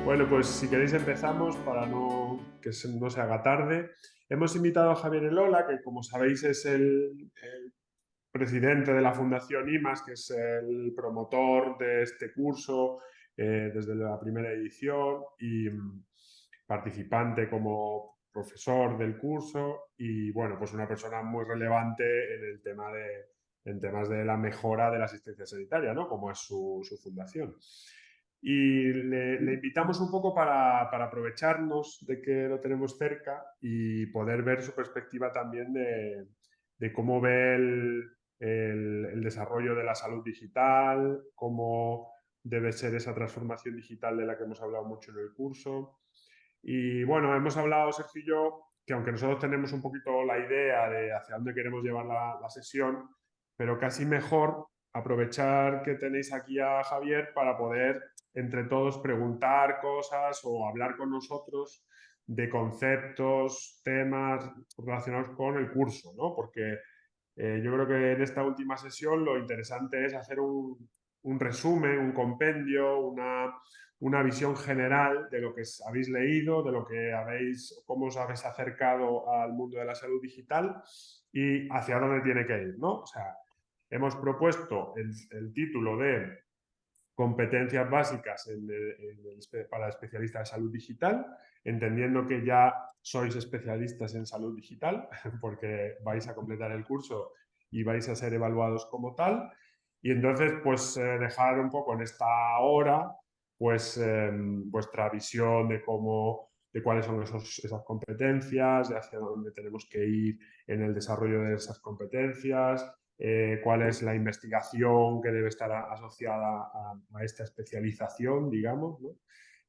Bueno, pues si queréis empezamos para no se haga tarde. Hemos invitado a Javier Elola, que como sabéis es el presidente de la Fundación IMAS, que es el promotor de este curso desde la primera edición y participante como profesor del curso y bueno, pues una persona muy relevante en el tema en temas de la mejora de la asistencia sanitaria, ¿no? Como es su fundación. Y le invitamos un poco para aprovecharnos de que lo tenemos cerca y poder ver su perspectiva también de cómo ve el desarrollo de la salud digital, cómo debe ser esa transformación digital de la que hemos hablado mucho en el curso. Y bueno, hemos hablado, Sergio y yo, que aunque nosotros tenemos un poquito la idea de hacia dónde queremos llevar la sesión, pero casi mejor aprovechar que tenéis aquí a Javier para poder entre todos preguntar cosas o hablar con nosotros de conceptos, temas relacionados con el curso, ¿no? Porque yo creo que en esta última sesión lo interesante es hacer un resumen, un compendio, una visión general de lo que habéis leído, de lo que habéis, cómo os habéis acercado al mundo de la salud digital y hacia dónde tiene que ir, ¿no? O sea, hemos propuesto el título de competencias básicas para especialistas de salud digital, entendiendo que ya sois especialistas en salud digital, porque vais a completar el curso y vais a ser evaluados como tal. Y entonces, pues dejar un poco en esta hora, pues vuestra visión de cómo, de cuáles son esas competencias, de hacia dónde tenemos que ir en el desarrollo de esas competencias, cuál es la investigación que debe estar asociada a esta especialización, digamos, ¿no?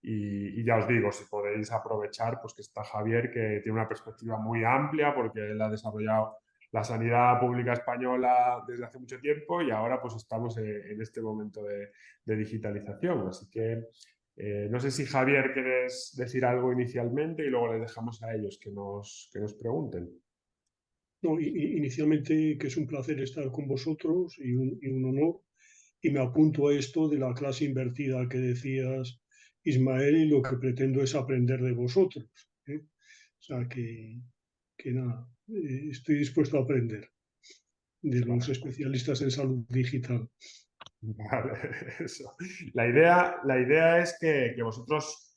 Y ya os digo, si podéis aprovechar, pues que está Javier, que tiene una perspectiva muy amplia, porque él ha desarrollado la sanidad pública española desde hace mucho tiempo y ahora pues estamos en este momento de digitalización. Así que no sé si Javier quieres decir algo inicialmente y luego les dejamos a ellos que nos pregunten. No, inicialmente que es un placer estar con vosotros y un honor. Y me apunto a esto de la clase invertida que decías, Ismael, y lo que pretendo es aprender de vosotros, ¿eh? O sea que nada, estoy dispuesto a aprender de los Vale. especialistas en salud digital. Vale, eso. La idea es que vosotros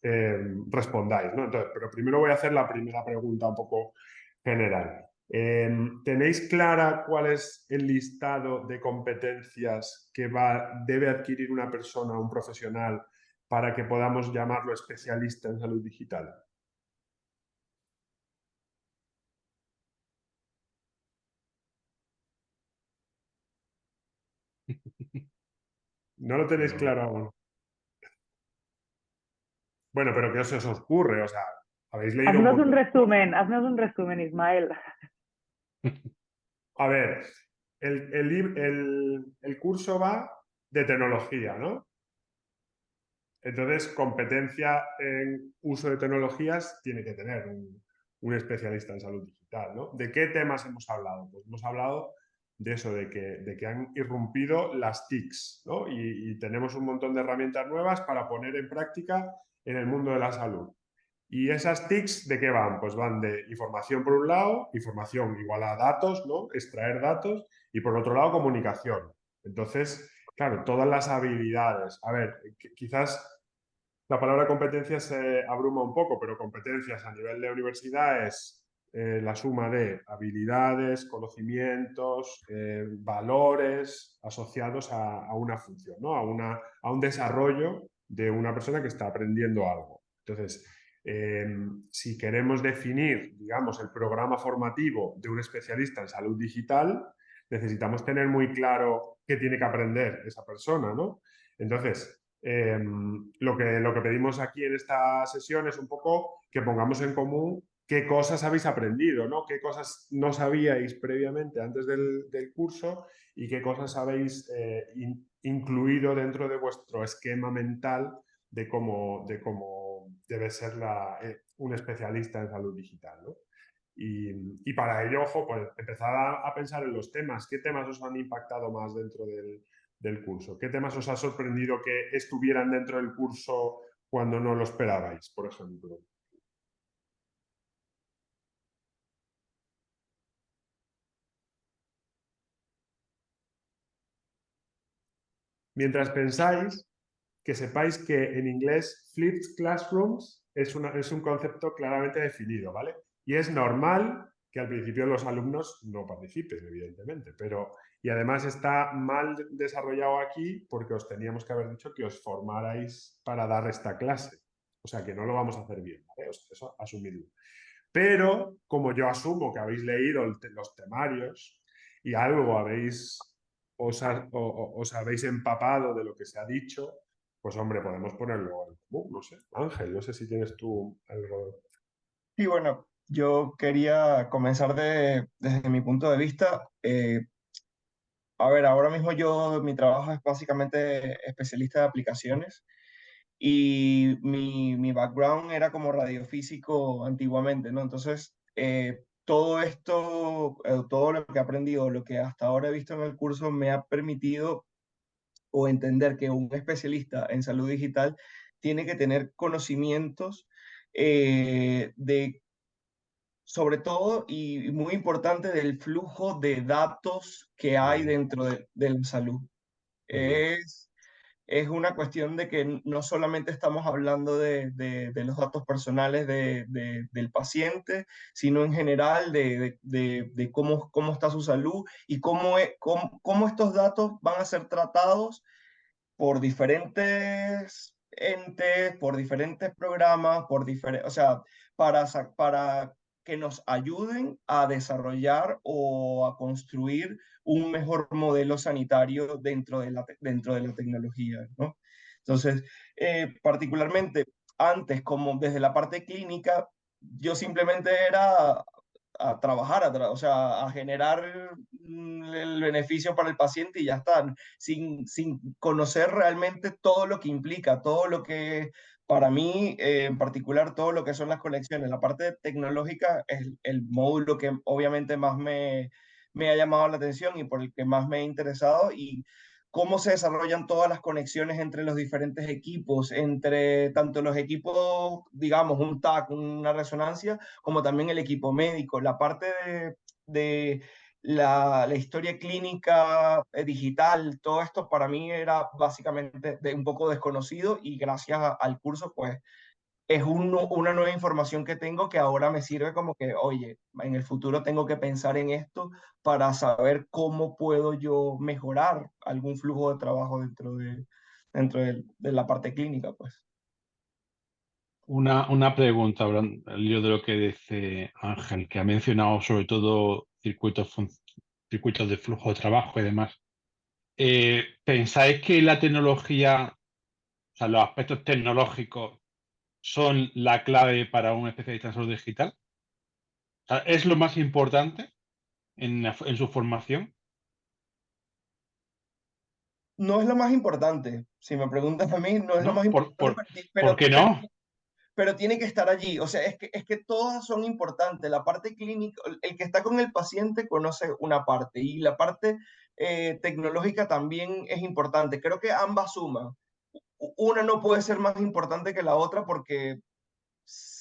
respondáis, ¿no? Entonces, pero primero voy a hacer la primera pregunta un poco general. ¿Tenéis clara cuál es el listado de competencias que debe adquirir una persona, un profesional, para que podamos llamarlo especialista en salud digital? No lo tenéis No. claro aún. Bueno, pero ¿qué os ocurre? O sea, habéis leído un montón de cosas. Haznos un resumen, Ismael. A ver, el curso va de tecnología, ¿no? Entonces, competencia en uso de tecnologías tiene que tener un especialista en salud digital, ¿no? ¿De qué temas hemos hablado? Pues hemos hablado de eso, de que han irrumpido las TICs, ¿no? Y tenemos un montón de herramientas nuevas para poner en práctica en el mundo de la salud. ¿Y esas TICs de qué van? Pues van de información por un lado, información igual a datos, ¿no? Extraer datos, y por otro lado comunicación. Entonces, claro, todas las habilidades. A ver, quizás la palabra competencias se abruma un poco, pero competencias a nivel de universidad es la suma de habilidades, conocimientos, valores asociados a una función, ¿no? A un desarrollo de una persona que está aprendiendo algo. Entonces, eh, si queremos definir, digamos, el programa formativo de un especialista en salud digital, necesitamos tener muy claro qué tiene que aprender esa persona, ¿no? Entonces, lo que pedimos aquí en esta sesión es un poco que pongamos en común qué cosas habéis aprendido, ¿no? Qué cosas no sabíais previamente antes del curso y qué cosas habéis incluido dentro de vuestro esquema mental de cómo debe ser un especialista en salud digital, ¿no? Y para ello, ojo, pues empezar a pensar en los temas. ¿Qué temas os han impactado más dentro del curso? ¿Qué temas os ha sorprendido que estuvieran dentro del curso cuando no lo esperabais, por ejemplo? Mientras pensáis, que sepáis que en inglés flipped classrooms es un concepto claramente definido, ¿vale? Y es normal que al principio los alumnos no participen, evidentemente, pero y además está mal desarrollado aquí porque os teníamos que haber dicho que os formarais para dar esta clase. O sea que no lo vamos a hacer bien, ¿vale? O sea, eso asumidlo. Pero como yo asumo que habéis leído los temarios y algo os habéis empapado de lo que se ha dicho, pues hombre, podemos ponerlo en común, no sé. Ángel, no sé si tienes tú algo. Y bueno, yo quería comenzar desde mi punto de vista. A ver, ahora mismo mi trabajo es básicamente especialista de aplicaciones y mi background era como radiofísico antiguamente, ¿no? Entonces, todo esto, todo lo que he aprendido, lo que hasta ahora he visto en el curso me ha permitido o entender que un especialista en salud digital tiene que tener conocimientos de sobre todo y muy importante del flujo de datos que hay Vale, dentro de la salud. vale, Es, es una cuestión de que no solamente estamos hablando de los datos personales del paciente, sino en general de cómo está su salud y cómo estos datos van a ser tratados por diferentes entes, por diferentes programas, o sea, para que nos ayuden a desarrollar o a construir un mejor modelo sanitario dentro de la tecnología, ¿no? Entonces, particularmente antes, como desde la parte clínica, yo simplemente era a trabajar, o sea, a generar el beneficio para el paciente y ya está, sin conocer realmente todo lo que implica, todo lo que, para mí en particular, todo lo que son las conexiones. La parte tecnológica es el módulo que obviamente más me ha llamado la atención y por el que más me he interesado y cómo se desarrollan todas las conexiones entre los diferentes equipos, entre tanto los equipos, digamos, un TAC, una resonancia, como también el equipo médico. La parte de la historia clínica digital, todo esto para mí era básicamente un poco desconocido y gracias al curso, pues es una nueva información que tengo que ahora me sirve como que, oye, en el futuro tengo que pensar en esto para saber cómo puedo yo mejorar algún flujo de trabajo de la parte clínica, pues. Una pregunta, hablando al hilo de lo que dice Ángel, que ha mencionado sobre todo circuitos de flujo de trabajo y demás. ¿Pensáis que la tecnología, o sea, los aspectos tecnológicos son la clave para un especialista en salud digital? O sea, ¿es lo más importante en su formación? No es lo más importante, si me preguntan a mí, no es lo ¿No? más ¿Por, importante, por, por qué pero no? pero tiene que estar allí. O sea, es que todas son importantes. La parte clínica, el que está con el paciente conoce una parte y la parte tecnológica también es importante. Creo que ambas suman. Una no puede ser más importante que la otra porque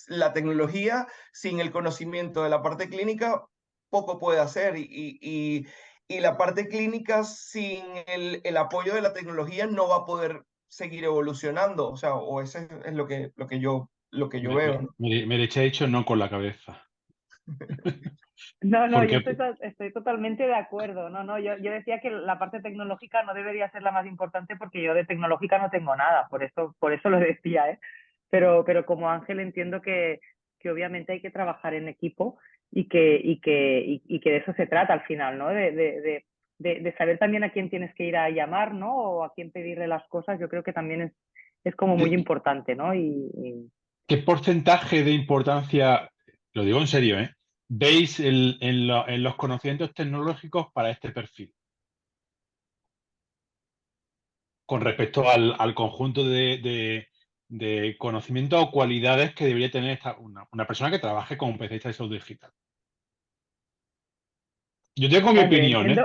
la tecnología sin el conocimiento de la parte clínica poco puede hacer y la parte clínica sin el apoyo de la tecnología no va a poder seguir evolucionando, o sea, o eso es lo que yo veo, ¿no? Me he dicho no con la cabeza. No, no, yo Porque, estoy totalmente de acuerdo. No, no, yo decía que la parte tecnológica no debería ser la más importante porque yo de tecnológica no tengo nada, por eso lo decía, ¿eh? Pero como Ángel entiendo que obviamente hay que trabajar en equipo y que de eso se trata al final, ¿no? De saber también a quién tienes que ir a llamar, ¿no? O a quién pedirle las cosas, yo creo que también es como muy ¿qué, importante, ¿no? qué porcentaje de importancia, lo digo en serio, veis en los conocimientos tecnológicos para este perfil? Con respecto al conjunto de conocimientos o cualidades que debería tener una persona que trabaje como especialista de salud digital. Yo tengo mi Hombre, opinión, ¿eh?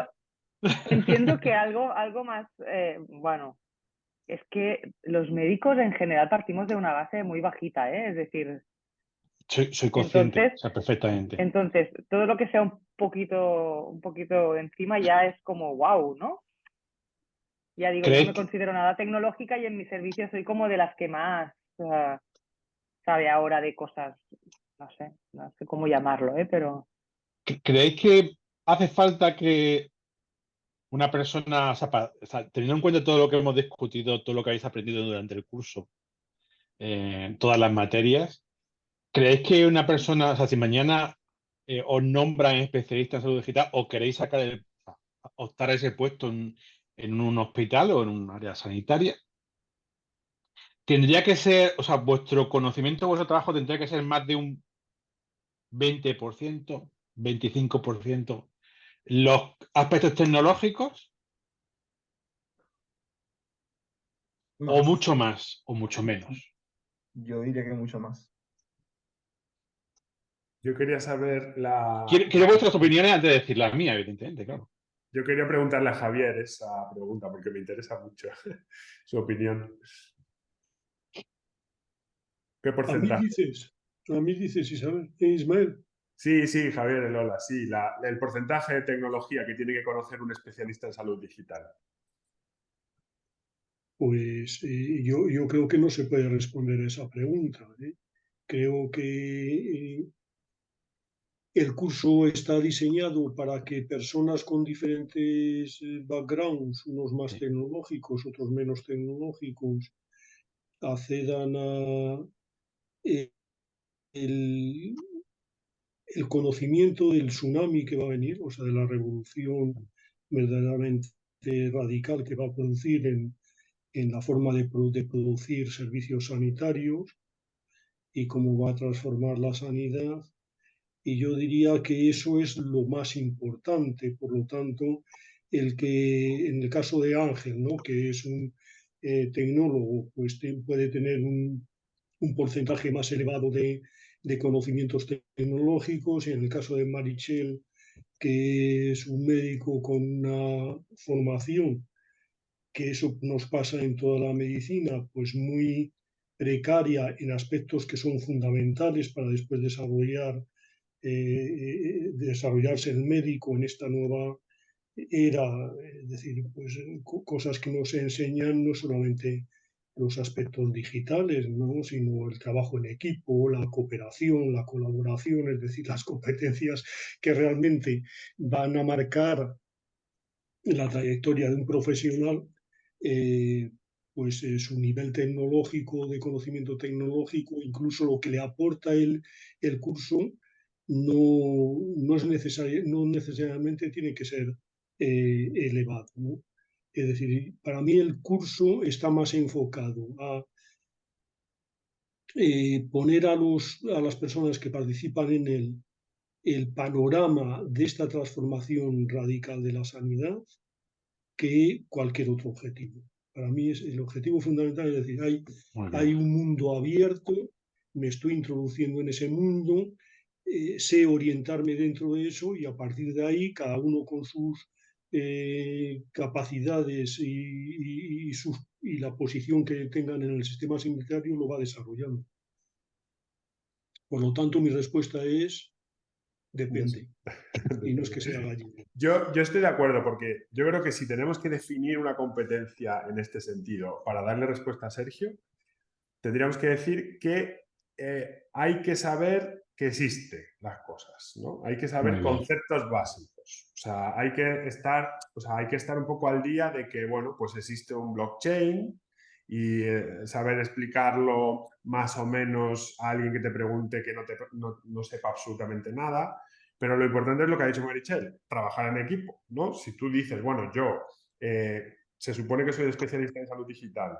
entiendo que algo más, bueno, es que los médicos en general partimos de una base muy bajita, ¿eh? Es decir, Soy consciente, o entonces, sea, perfectamente. entonces todo lo que sea un poquito encima ya es como wow, ¿no? Ya digo, yo no ¿Creéis me que, considero nada tecnológica y en mi servicio soy como de las que más sabe ahora de cosas, no sé cómo llamarlo, pero creéis que hace falta que una persona, o sea, teniendo en cuenta todo lo que hemos discutido, todo lo que habéis aprendido durante el curso, todas las materias, ¿creéis que una persona, o sea, si mañana os nombran especialista en salud digital o queréis optar a ese puesto en un hospital o en un área sanitaria, tendría que ser, o sea, vuestro conocimiento, vuestro trabajo tendría que ser más de un 20%, 25%, los aspectos tecnológicos o Más. mucho más o mucho menos? Yo diría que mucho más. Yo quería saber Quiero vuestras opiniones antes de decir la mía, evidentemente, claro. Yo quería preguntarle a Javier esa pregunta porque me interesa mucho su opinión. ¿Qué A mí porcentaje? dices, Ismael. Sí, sí, Javier Elola, sí. El porcentaje de tecnología que tiene que conocer un especialista en salud digital. Pues yo creo que no se puede responder a esa pregunta, ¿eh? Creo que el curso está diseñado para que personas con diferentes backgrounds, unos más Sí. tecnológicos, otros menos tecnológicos, accedan a el, el conocimiento del tsunami que va a venir, o sea, de la revolución verdaderamente radical que va a producir en la forma de producir servicios sanitarios y cómo va a transformar la sanidad. Y yo diría que eso es lo más importante. Por lo tanto, el que en el caso de Ángel, ¿no?, que es un tecnólogo, pues puede tener un porcentaje más elevado de conocimientos tecnológicos, y en el caso de Marichel, que es un médico con una formación, que eso nos pasa en toda la medicina, pues muy precaria en aspectos que son fundamentales para después desarrollarse el médico en esta nueva era, es decir, pues cosas que nos enseñan no solamente los aspectos digitales, ¿no?, sino el trabajo en equipo, la cooperación, la colaboración, es decir, las competencias que realmente van a marcar la trayectoria de un profesional, pues su nivel tecnológico, de conocimiento tecnológico, incluso lo que le aporta el curso, no es necesario, no necesariamente tiene que ser elevado, ¿no? Es decir, para mí el curso está más enfocado a poner a las personas que participan en él el panorama de esta transformación radical de la sanidad que cualquier otro objetivo. Para mí es el objetivo fundamental, es decir, Muy hay bien. un mundo abierto, me estoy introduciendo en ese mundo, sé orientarme dentro de eso, y a partir de ahí cada uno con sus capacidades y la posición que tengan en el sistema sanitario lo va desarrollando. Por lo tanto, mi respuesta es depende. Y no es que sea gallego. Yo estoy de acuerdo porque yo creo que si tenemos que definir una competencia en este sentido para darle respuesta a Sergio, tendríamos que decir que hay que saber que existen las cosas, ¿no? Hay que saber Muy bien. conceptos básicos. O sea, hay que estar un poco al día de que, bueno, pues existe un blockchain y saber explicarlo más o menos a alguien que te pregunte que no sepa absolutamente nada. Pero lo importante es lo que ha dicho Marichel, trabajar en equipo, ¿no? Si tú dices, bueno, yo se supone que soy especialista en salud digital,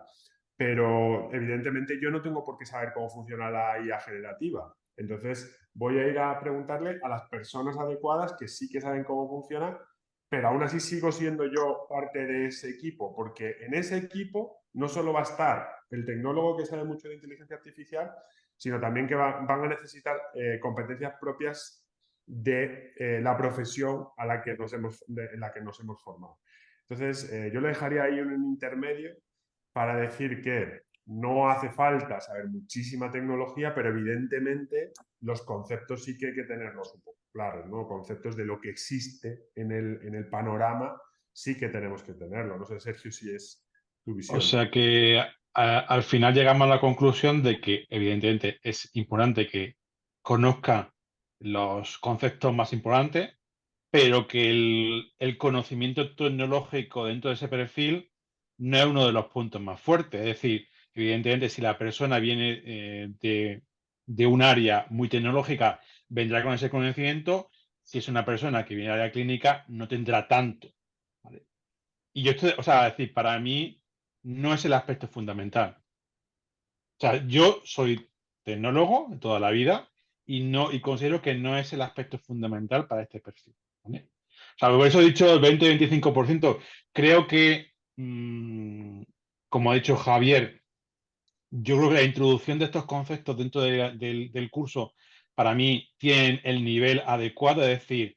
pero evidentemente yo no tengo por qué saber cómo funciona la IA generativa. Entonces voy a ir a preguntarle a las personas adecuadas que sí que saben cómo funciona, pero aún así sigo siendo yo parte de ese equipo, porque en ese equipo no solo va a estar el tecnólogo que sabe mucho de inteligencia artificial, sino también que van a necesitar competencias propias de la profesión en la que nos hemos formado. Entonces, yo le dejaría ahí un intermedio para decir que no hace falta saber muchísima tecnología, pero evidentemente los conceptos sí que hay que tenerlos un poco claros, ¿no? Conceptos de lo que existe en el panorama sí que tenemos que tenerlo. No sé, Sergio, si es tu O visión. sea que al final llegamos a la conclusión de que evidentemente es importante que conozca los conceptos más importantes, pero que el conocimiento tecnológico dentro de ese perfil no es uno de los puntos más fuertes. Es decir, evidentemente si la persona viene de un área muy tecnológica, vendrá con ese conocimiento. Si es una persona que viene de área clínica, no tendrá tanto, ¿vale? Y yo estoy, o sea, es decir, para mí no es el aspecto fundamental. O sea, yo soy tecnólogo de toda la vida y considero que no es el aspecto fundamental para este perfil, ¿vale? O sea, por eso he dicho el 20-25%. Creo que, como ha dicho Javier, yo creo que la introducción de estos conceptos dentro del curso, para mí, tienen el nivel adecuado, es decir,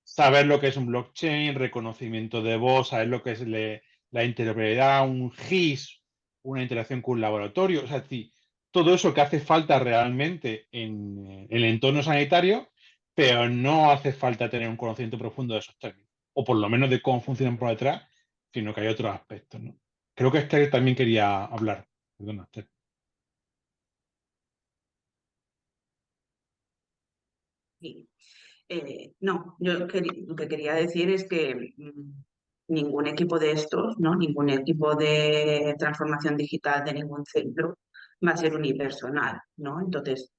saber lo que es un blockchain, reconocimiento de voz, saber lo que es la interoperabilidad, un GIS, una interacción con un laboratorio, o sea, es decir, todo eso que hace falta realmente en el entorno sanitario, pero no hace falta tener un conocimiento profundo de esos términos, o por lo menos de cómo funcionan por detrás, sino que hay otros aspectos, ¿no? Creo que Esther también quería hablar. Perdona, Esther. Sí. No, yo lo que quería decir es que ningún equipo de estos, ¿no? Ningún equipo de transformación digital de ningún centro va a ser unipersonal, ¿no? Entonces,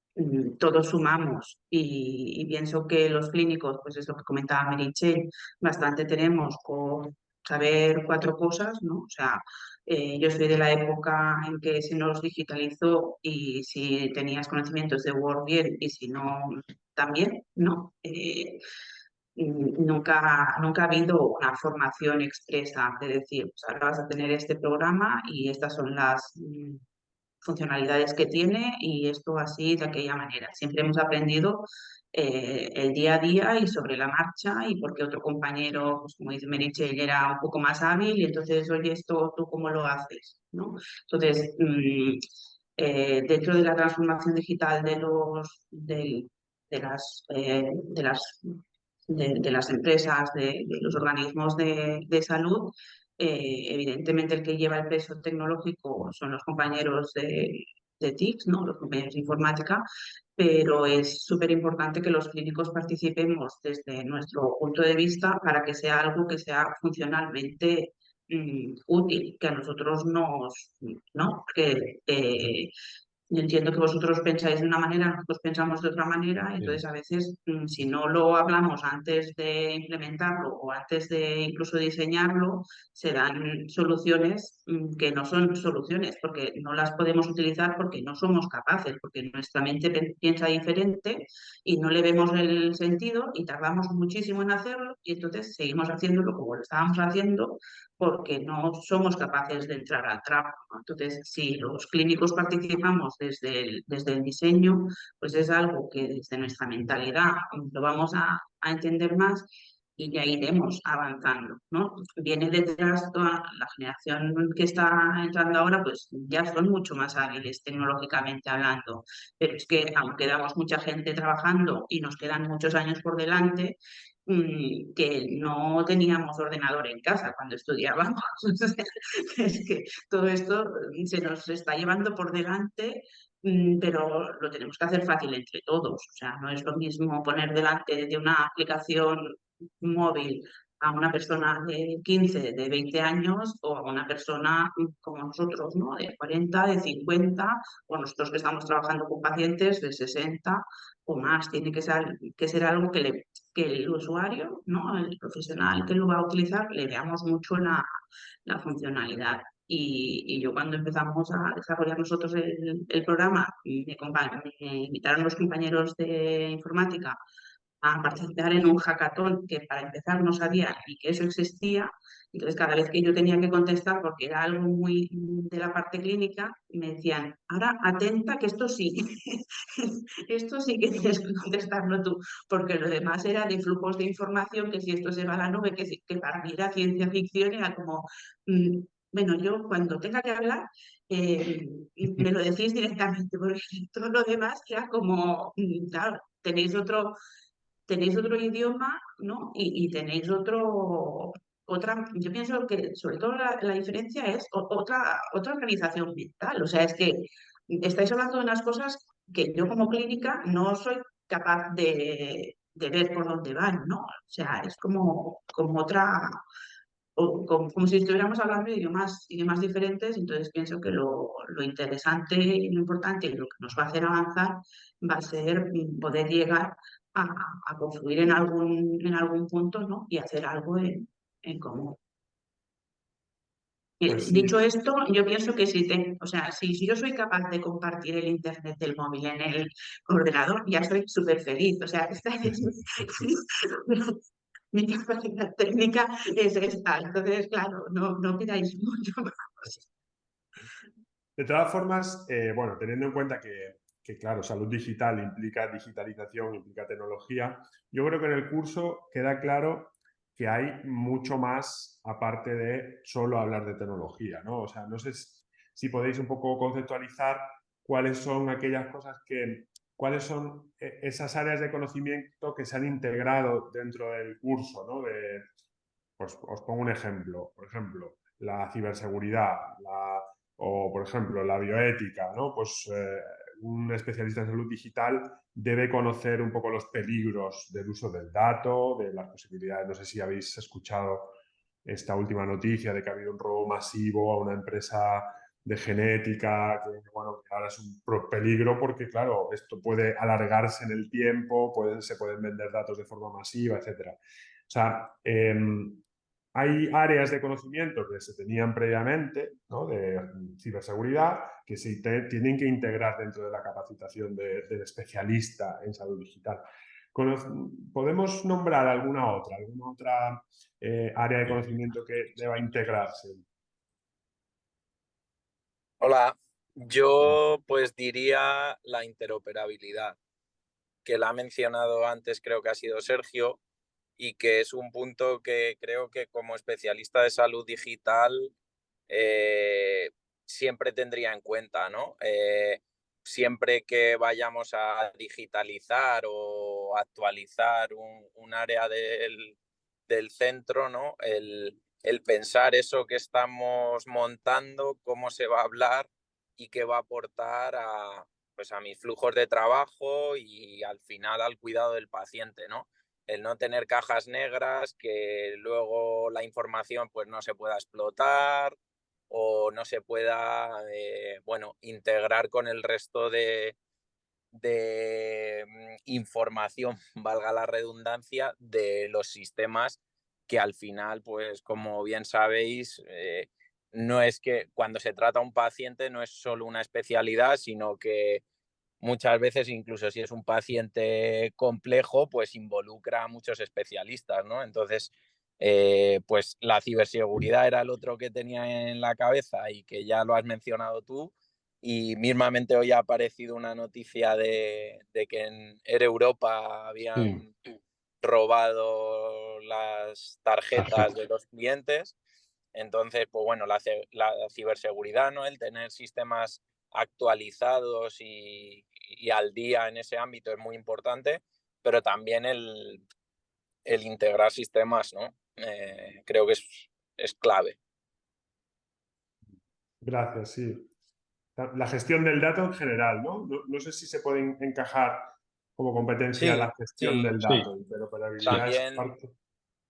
todos sumamos y pienso que los clínicos, pues es lo que comentaba Meritxell, bastante tenemos con saber 4 cosas, ¿no? O sea, yo soy de la época en que se nos digitalizó y si tenías conocimientos de Word bien y si no también, ¿no? Nunca ha habido una formación expresa de decir, pues ahora vas a tener este programa y estas son las funcionalidades que tiene y esto así de aquella manera. Siempre hemos aprendido el día a día y sobre la marcha y porque otro compañero, pues como dice Meritxell, era un poco más hábil y entonces, oye, esto tú cómo lo haces, ¿no? Entonces, dentro de la transformación digital de las empresas, de los organismos de salud, evidentemente el que lleva el peso tecnológico son los compañeros de TICS, ¿no? Los compañeros de informática, pero es súper importante que los clínicos participemos desde nuestro punto de vista para que sea algo que sea funcionalmente útil, que a nosotros ¿no? Que yo entiendo que vosotros pensáis de una manera, nosotros pensamos de otra manera, entonces a veces si no lo hablamos antes de implementarlo o antes de incluso diseñarlo, se dan soluciones que no son soluciones porque no las podemos utilizar porque no somos capaces, porque nuestra mente piensa diferente y no le vemos el sentido y tardamos muchísimo en hacerlo y entonces seguimos haciéndolo como lo estábamos haciendo porque no somos capaces de entrar al trapo, ¿no? Entonces, si los clínicos participamos desde el diseño, pues es algo que desde nuestra mentalidad lo vamos a entender más y ya iremos avanzando, ¿no? Viene detrás toda la generación que está entrando ahora, pues ya son mucho más hábiles tecnológicamente hablando, pero es que aunque quedamos mucha gente trabajando y nos quedan muchos años por delante, que no teníamos ordenador en casa cuando estudiábamos. Es que todo esto se nos está llevando por delante, pero lo tenemos que hacer fácil entre todos. O sea, no es lo mismo poner delante de una aplicación móvil a una persona de 15, de 20 años o a una persona como nosotros, ¿no? De 40, de 50, o nosotros que estamos trabajando con pacientes de 60 o más. Tiene que ser algo que el usuario, ¿no? El profesional que lo va a utilizar, le veamos mucho la funcionalidad. Y yo cuando empezamos a desarrollar nosotros el programa, me invitaron los compañeros de informática a participar en un hackathon que para empezar no sabía ni que eso existía. Entonces, cada vez que yo tenía que contestar, porque era algo muy de la parte clínica, me decían, ahora atenta que esto sí, esto sí que tienes que contestarlo tú, porque lo demás era de flujos de información, que si esto se va a la nube, que para mí era ciencia ficción, era como, bueno, yo cuando tenga que hablar, me lo decís directamente, porque todo lo demás ya como, claro, tenéis otro idioma, ¿no? Y tenéis yo pienso que sobre todo la diferencia es otra organización mental. O sea, es que estáis hablando de unas cosas que yo como clínica no soy capaz de ver por dónde van, ¿no? O sea, es como otra, como si estuviéramos hablando de idiomas diferentes. Entonces pienso que lo interesante y lo importante y lo que nos va a hacer avanzar va a ser poder llegar a, a confluir en algún punto, ¿no? Y hacer algo en común. Pues sí, Dicho esto, yo pienso que o sea, si yo soy capaz de compartir el internet del móvil en el ordenador, ya soy súper feliz. O sea, esta es mi capacidad técnica es esta. Entonces, claro, no pidáis mucho más. de todas formas, bueno, teniendo en cuenta que, claro, salud digital implica digitalización, implica tecnología, yo creo que en el curso queda claro que hay mucho más aparte de solo hablar de tecnología, ¿no? O sea, no sé si podéis un poco conceptualizar cuáles son aquellas cosas cuáles son esas áreas de conocimiento que se han integrado dentro del curso, ¿no? Pues os pongo un ejemplo, por ejemplo, la ciberseguridad, o por ejemplo la bioética, ¿no? Pues un especialista en salud digital debe conocer un poco los peligros del uso del dato, de las posibilidades. No sé si habéis escuchado esta última noticia de que ha habido un robo masivo a una empresa de genética, que, bueno, que ahora es un peligro porque, claro, esto puede alargarse en el tiempo, se pueden vender datos de forma masiva, etc. O sea, hay áreas de conocimiento que se tenían previamente, ¿no? De ciberseguridad, que se tienen que integrar dentro de la capacitación del especialista en salud digital. ¿Podemos nombrar alguna otra área de conocimiento que deba integrarse? Hola, yo pues diría la interoperabilidad, que la ha mencionado antes, creo que ha sido Sergio, y que es un punto que creo que como especialista de salud digital siempre tendría en cuenta, ¿no? Siempre que vayamos a digitalizar o actualizar un área del centro, ¿no? El pensar eso que estamos montando, cómo se va a hablar y qué va a aportar pues a mis flujos de trabajo y al final al cuidado del paciente, ¿no? El no tener cajas negras, que luego la información pues no se pueda explotar o no se pueda bueno, integrar con el resto de información, valga la redundancia, de los sistemas que al final, pues como bien sabéis, no es que cuando se trata a un paciente no es solo una especialidad, sino que muchas veces, incluso si es un paciente complejo, pues involucra a muchos especialistas, ¿no? Entonces, pues la ciberseguridad era el otro que tenía en la cabeza y que ya lo has mencionado tú. Y mismamente hoy ha aparecido una noticia de que en Air Europa habían robado las tarjetas de los clientes. Entonces, pues bueno, la ciberseguridad, ¿no? El tener sistemas actualizados y al día en ese ámbito es muy importante, pero también el integrar sistemas, ¿no? Creo que es clave. Gracias, sí. La gestión del dato en general, ¿no? No sé si se puede encajar como competencia Sí, la gestión sí. del dato, pero interoperabilidad es parte.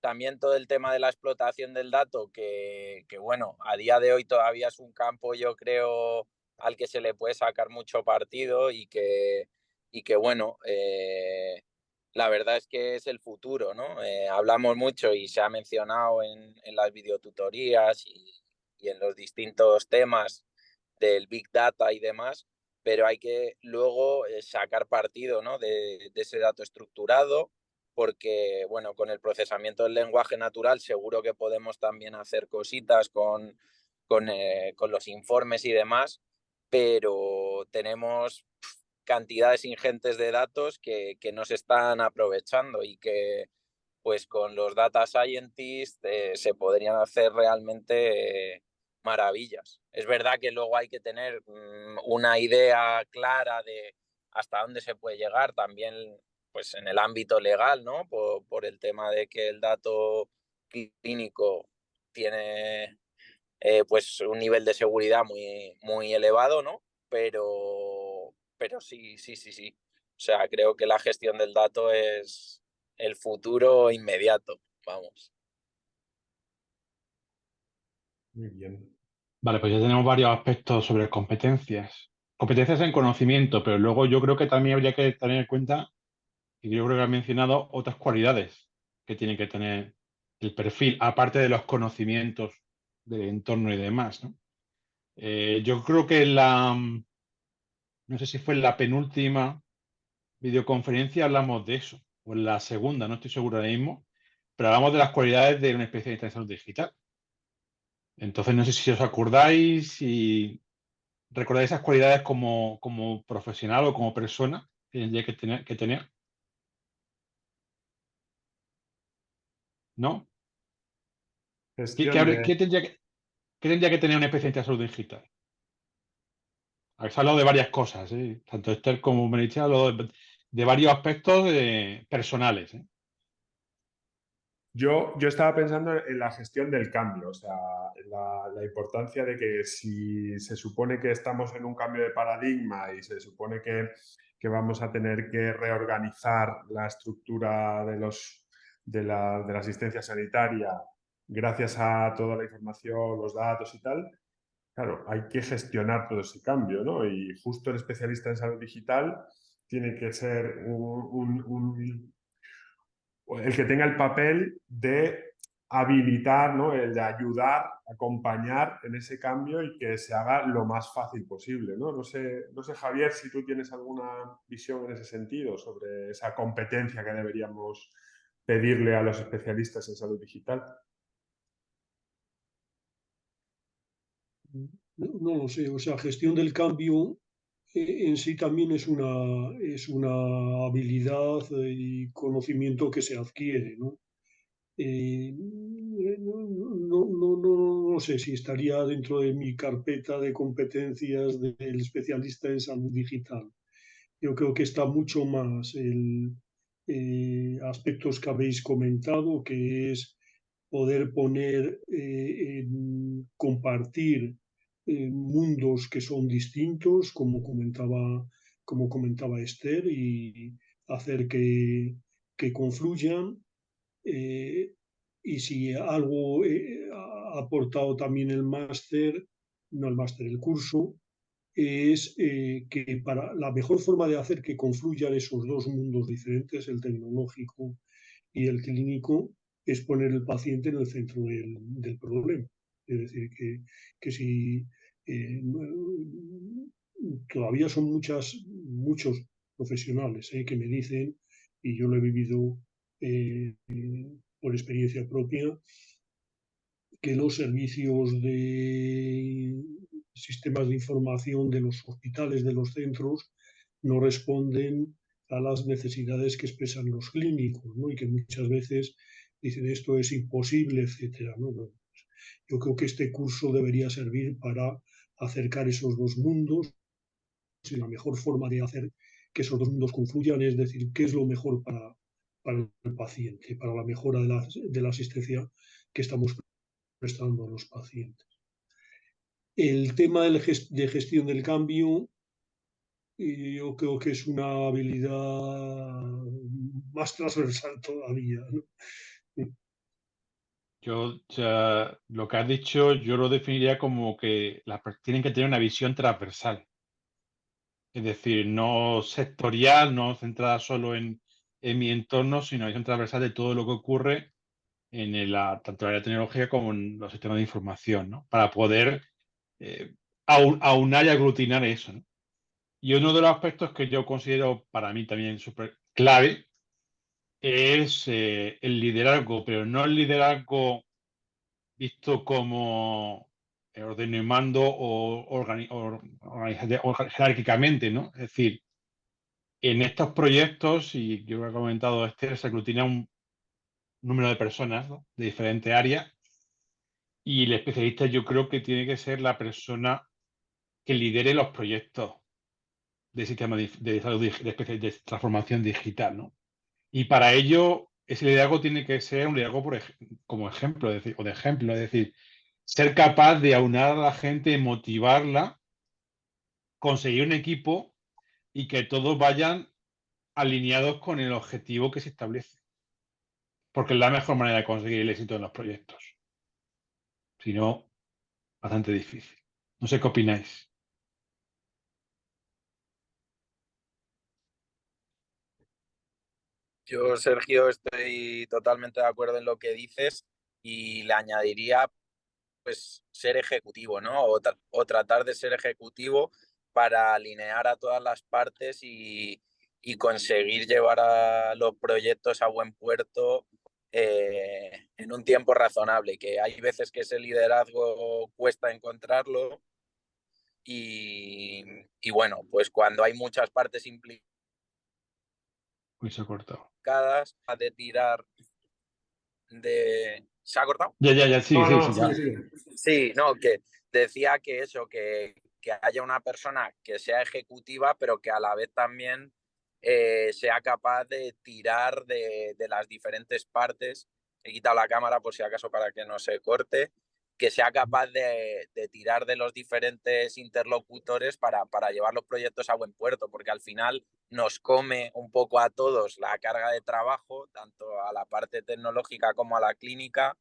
También todo el tema de la explotación del dato, que bueno, a día de hoy todavía es un campo, yo creo, al que se le puede sacar mucho partido y que bueno, la verdad es que es el futuro, ¿no? Hablamos mucho y se ha mencionado en las videotutorías y en los distintos temas del Big Data y demás, pero hay que luego sacar partido, ¿no? de ese dato estructurado, porque, bueno, con el procesamiento del lenguaje natural seguro que podemos también hacer cositas con los informes y demás, pero tenemos cantidades ingentes de datos que no se están aprovechando y que pues con los data scientists se podrían hacer realmente maravillas. Es verdad que luego hay que tener una idea clara de hasta dónde se puede llegar también, pues en el ámbito legal, ¿no? Por el tema de que el dato clínico tiene pues un nivel de seguridad muy, muy elevado, ¿no? Pero sí. O sea, creo que la gestión del dato es el futuro inmediato, vamos. Muy bien. Vale, pues ya tenemos varios aspectos sobre competencias. Competencias en conocimiento, pero luego yo creo que también habría que tener en cuenta, y yo creo que has mencionado otras cualidades que tiene que tener el perfil, aparte de los conocimientos del entorno y demás, ¿no? Yo creo que no sé si fue en la penúltima videoconferencia hablamos de eso, o en la segunda, no estoy seguro ahora mismo, pero hablamos de las cualidades de un especialista en salud digital. Entonces, no sé si os acordáis y recordáis esas cualidades como profesional o como persona que tendría que tener, ¿no? Gestión de... ¿Qué tendría que tener un especialista en salud digital? Habéis hablado de varias cosas, ¿eh? Tanto Esther como Meritxell ha hablado de varios aspectos personales, ¿eh? Yo estaba pensando en la gestión del cambio, o sea, en la importancia de que si se supone que estamos en un cambio de paradigma y se supone que vamos a tener que reorganizar la estructura de la asistencia sanitaria gracias a toda la información, los datos y tal, claro, hay que gestionar todo ese cambio, ¿no? Y justo el especialista en salud digital tiene que ser el que tenga el papel de habilitar, ¿no? El de ayudar, acompañar en ese cambio y que se haga lo más fácil posible, ¿no? No sé, Javier, si tú tienes alguna visión en ese sentido sobre esa competencia que deberíamos pedirle a los especialistas en salud digital. No lo sé, o sea, gestión del cambio en sí también es una habilidad y conocimiento que se adquiere, ¿no? No sé si estaría dentro de mi carpeta de competencias del especialista en salud digital. Yo creo que está mucho más aspectos que habéis comentado, que es poder poner, compartir mundos que son distintos, como comentaba Esther, y hacer que confluyan. Y si algo ha aportado también el máster, no el máster, el curso, es que para la mejor forma de hacer que confluyan esos dos mundos diferentes, el tecnológico y el clínico, es poner el paciente en el centro del problema. Es decir, que si todavía son muchos profesionales que me dicen, y yo lo he vivido por experiencia propia, que los servicios de sistemas de información de los hospitales, de los centros, no responden a las necesidades que expresan los clínicos, ¿no? Y que muchas veces dicen esto es imposible, etcétera, ¿no? Yo creo que este curso debería servir para acercar esos dos mundos, y la mejor forma de hacer que esos dos mundos confluyan es decir qué es lo mejor para el paciente, para la mejora de la asistencia que estamos prestando a los pacientes. El tema de gestión del cambio, yo creo que es una habilidad más transversal todavía, ¿no? Lo que has dicho, yo lo definiría como que tienen que tener una visión transversal. Es decir, no sectorial, no centrada solo en mi entorno, sino una visión transversal de todo lo que ocurre tanto en la tecnología como en los sistemas de información, ¿no? Para poder aunar y aglutinar eso, ¿no? Y uno de los aspectos que yo considero para mí también súper clave es el liderazgo, pero no el liderazgo visto como ordeno y mando o jerárquicamente, ¿no? Es decir, en estos proyectos, y yo he comentado, se aglutina un número de personas, ¿no? De diferentes áreas, Y el especialista yo creo que tiene que ser la persona que lidere los proyectos de sistema de salud de transformación digital, ¿no? Y para ello, ese liderazgo tiene que ser un liderazgo como ejemplo, es decir, ser capaz de aunar a la gente, motivarla, conseguir un equipo y que todos vayan alineados con el objetivo que se establece. Porque es la mejor manera de conseguir el éxito en los proyectos. Si no, bastante difícil. No sé qué opináis. Yo, Sergio, estoy totalmente de acuerdo en lo que dices y le añadiría pues ser ejecutivo, ¿no? O tratar de ser ejecutivo para alinear a todas las partes y conseguir llevar a los proyectos a buen puerto en un tiempo razonable, que hay veces que ese liderazgo cuesta encontrarlo y bueno, pues cuando hay muchas partes implicadas, Pues se ha cortado. a de tirar de... ¿Se ha cortado? Ya, sí, No, sí, no, sí, ya. sí. Sí, no, que decía que eso, que haya una persona que sea ejecutiva, pero que a la vez también sea capaz de tirar de las diferentes partes. He quitado la cámara por si acaso para que no se corte, que sea capaz de tirar de los diferentes interlocutores para llevar los proyectos a buen puerto, porque al final nos come un poco a todos la carga de trabajo, tanto a la parte tecnológica como a la clínica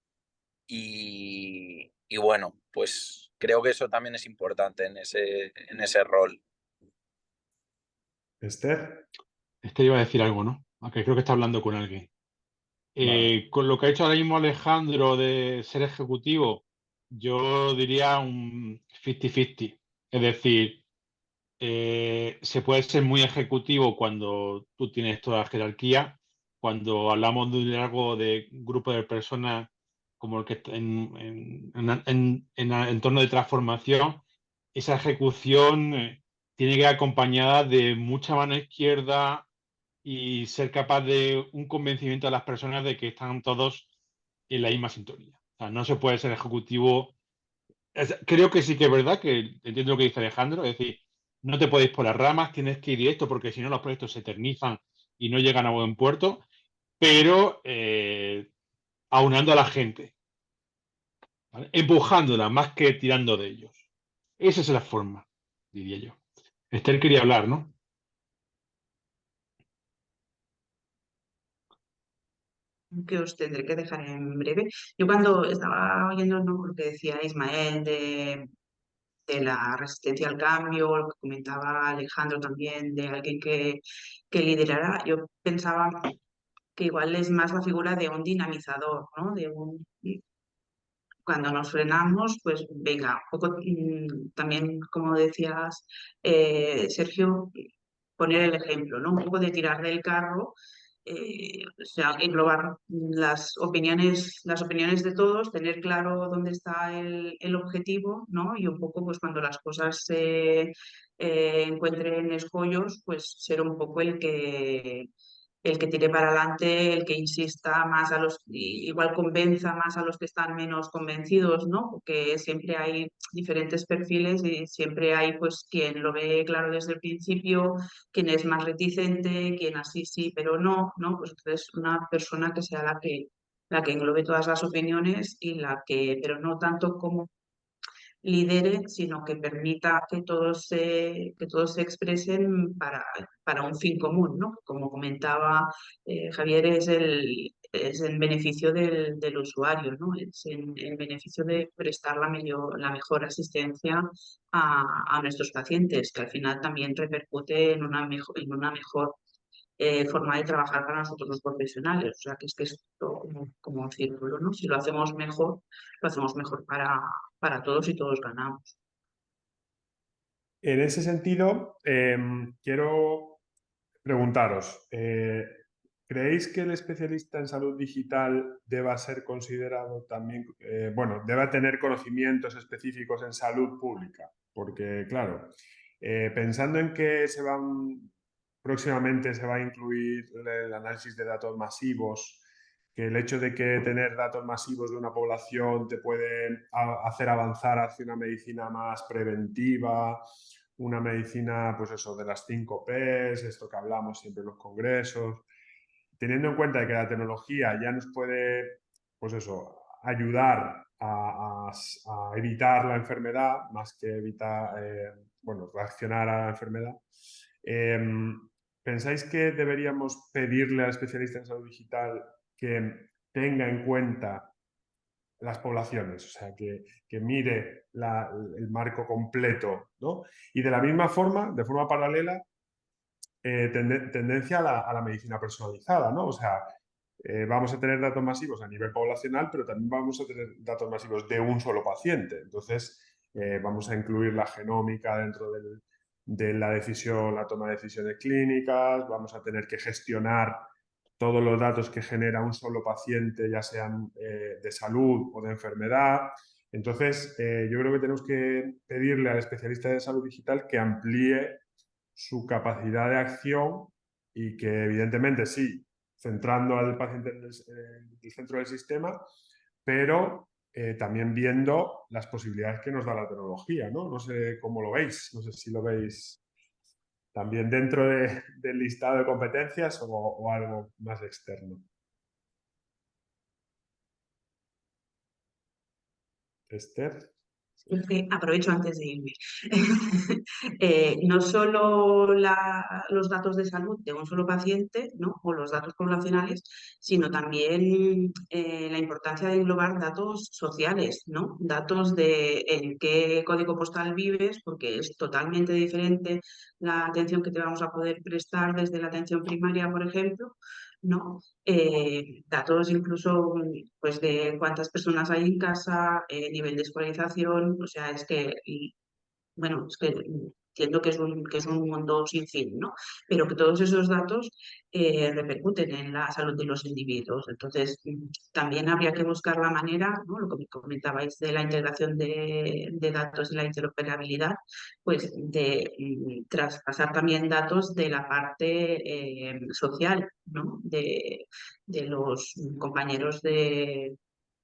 y bueno, pues creo que eso también es importante en ese rol. Esther, Este iba a decir algo, ¿no? Aunque creo que está hablando con alguien. vale. Con lo que ha hecho ahora mismo Alejandro de ser ejecutivo, yo diría un 50-50. Es decir, se puede ser muy ejecutivo cuando tú tienes toda la jerarquía. Cuando hablamos de un liderazgo de un grupo de personas como el que está en entorno de transformación, esa ejecución tiene que ir acompañada de mucha mano izquierda y ser capaz de un convencimiento a las personas de que están todos en la misma sintonía. O sea, no se puede ser ejecutivo. Creo que sí que es verdad, que entiendo lo que dice Alejandro, es decir, no te puedes ir por las ramas, tienes que ir directo porque si no los proyectos se eternizan y no llegan a buen puerto, pero aunando a la gente, ¿vale? Empujándola más que tirando de ellos. Esa es la forma, diría yo. Esther quería hablar, ¿no? Que os tendré que dejar en breve. Yo cuando estaba oyendo, ¿no?, lo que decía Ismael de la resistencia al cambio, lo que comentaba Alejandro también, de alguien que liderara, yo pensaba que igual es más la figura de un dinamizador, ¿no? Cuando nos frenamos, pues venga, un poco también, como decías, Sergio, poner el ejemplo, ¿no? Un poco de tirar del carro, o sea, englobar las opiniones de todos, tener claro dónde está el objetivo, ¿no? Y un poco, pues cuando las cosas se encuentren escollos, pues ser un poco el que tire para adelante, el que insista más igual convenza más a los que están menos convencidos, ¿no? Porque siempre hay diferentes perfiles y siempre hay pues quien lo ve claro desde el principio, quien es más reticente, quien así sí, pero no, ¿no? Pues entonces una persona que sea la que englobe todas las opiniones pero no tanto como lidere, sino que permita que todos se expresen para un fin común, ¿no? Como comentaba Javier, es en beneficio del usuario, ¿no? Es en beneficio de prestar la mejor asistencia a nuestros pacientes, que al final también repercute en una mejor forma de trabajar para nosotros los profesionales. O sea, que es todo como un círculo, ¿no? Si lo hacemos mejor para todos y todos ganamos. En ese sentido, quiero preguntaros, ¿creéis que el especialista en salud digital deba ser considerado también, bueno, deba tener conocimientos específicos en salud pública? Porque, claro, pensando en que próximamente se va a incluir el análisis de datos masivos que el hecho de que tener datos masivos de una población te puede hacer avanzar hacia una medicina más preventiva, una medicina, pues eso, de las 5 Ps, esto que hablamos siempre en los congresos, teniendo en cuenta que la tecnología ya nos puede, pues eso, ayudar a evitar la enfermedad, más que evitar, bueno, reaccionar a la enfermedad. ¿Pensáis que deberíamos pedirle al especialista en salud digital que tenga en cuenta las poblaciones, o sea, que mire el marco completo, ¿no? Y de la misma forma, de forma paralela, tendencia a la medicina personalizada, ¿no? O sea, vamos a tener datos masivos a nivel poblacional, pero también vamos a tener datos masivos de un solo paciente. Entonces, vamos a incluir la genómica dentro de la decisión, la toma de decisiones clínicas, vamos a tener que gestionar todos los datos que genera un solo paciente, ya sean de salud o de enfermedad. Entonces, yo creo que tenemos que pedirle al especialista de salud digital que amplíe su capacidad de acción y que evidentemente sí, centrando al paciente en el centro del sistema, pero también viendo las posibilidades que nos da la tecnología, ¿no? No sé cómo lo veis, no sé si lo veis también dentro del listado de competencias o algo más externo. Esther. Aprovecho antes de irme. No solo los datos de salud de un solo paciente, ¿no? O los datos poblacionales, sino también la importancia de englobar datos sociales, ¿no? Datos de en qué código postal vives, porque es totalmente diferente la atención que te vamos a poder prestar desde la atención primaria, por ejemplo, ¿no? Datos incluso pues, de cuántas personas hay en casa, nivel de escolarización, o sea, es que, bueno, es que entiendo que es un mundo sin fin, ¿no? Pero que todos esos datos repercuten en la salud de los individuos. Entonces, también habría que buscar la manera, ¿no? Lo que me comentabais de la integración de datos y la interoperabilidad, pues de traspasar también datos de la parte social, ¿no? De los compañeros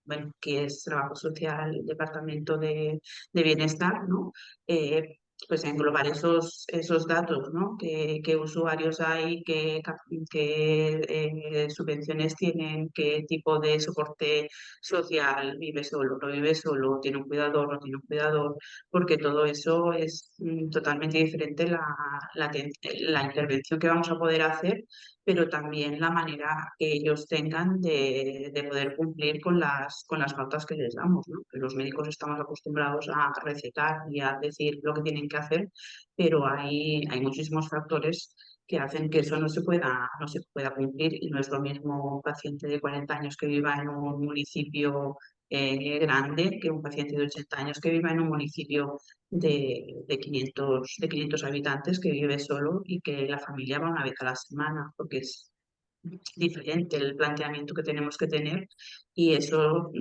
bueno, que es trabajo social, departamento de bienestar, ¿no? Pues englobar esos datos, ¿no? ¿Qué usuarios hay, qué subvenciones tienen, qué tipo de soporte social, vive solo, no vive solo, tiene un cuidador, no tiene un cuidador, porque todo eso es totalmente diferente la intervención que vamos a poder hacer, pero también la manera que ellos tengan de poder cumplir con las pautas que les damos, ¿no? Que los médicos estamos acostumbrados a recetar y a decir lo que tienen que hacer, pero hay muchísimos factores que hacen que eso no se pueda cumplir, y no es lo mismo un paciente de 40 años que viva en un municipio grande que un paciente de 80 años que viva en un municipio de 500 habitantes, que vive solo y que la familia va una vez a la semana, porque es diferente el planteamiento que tenemos que tener, y eso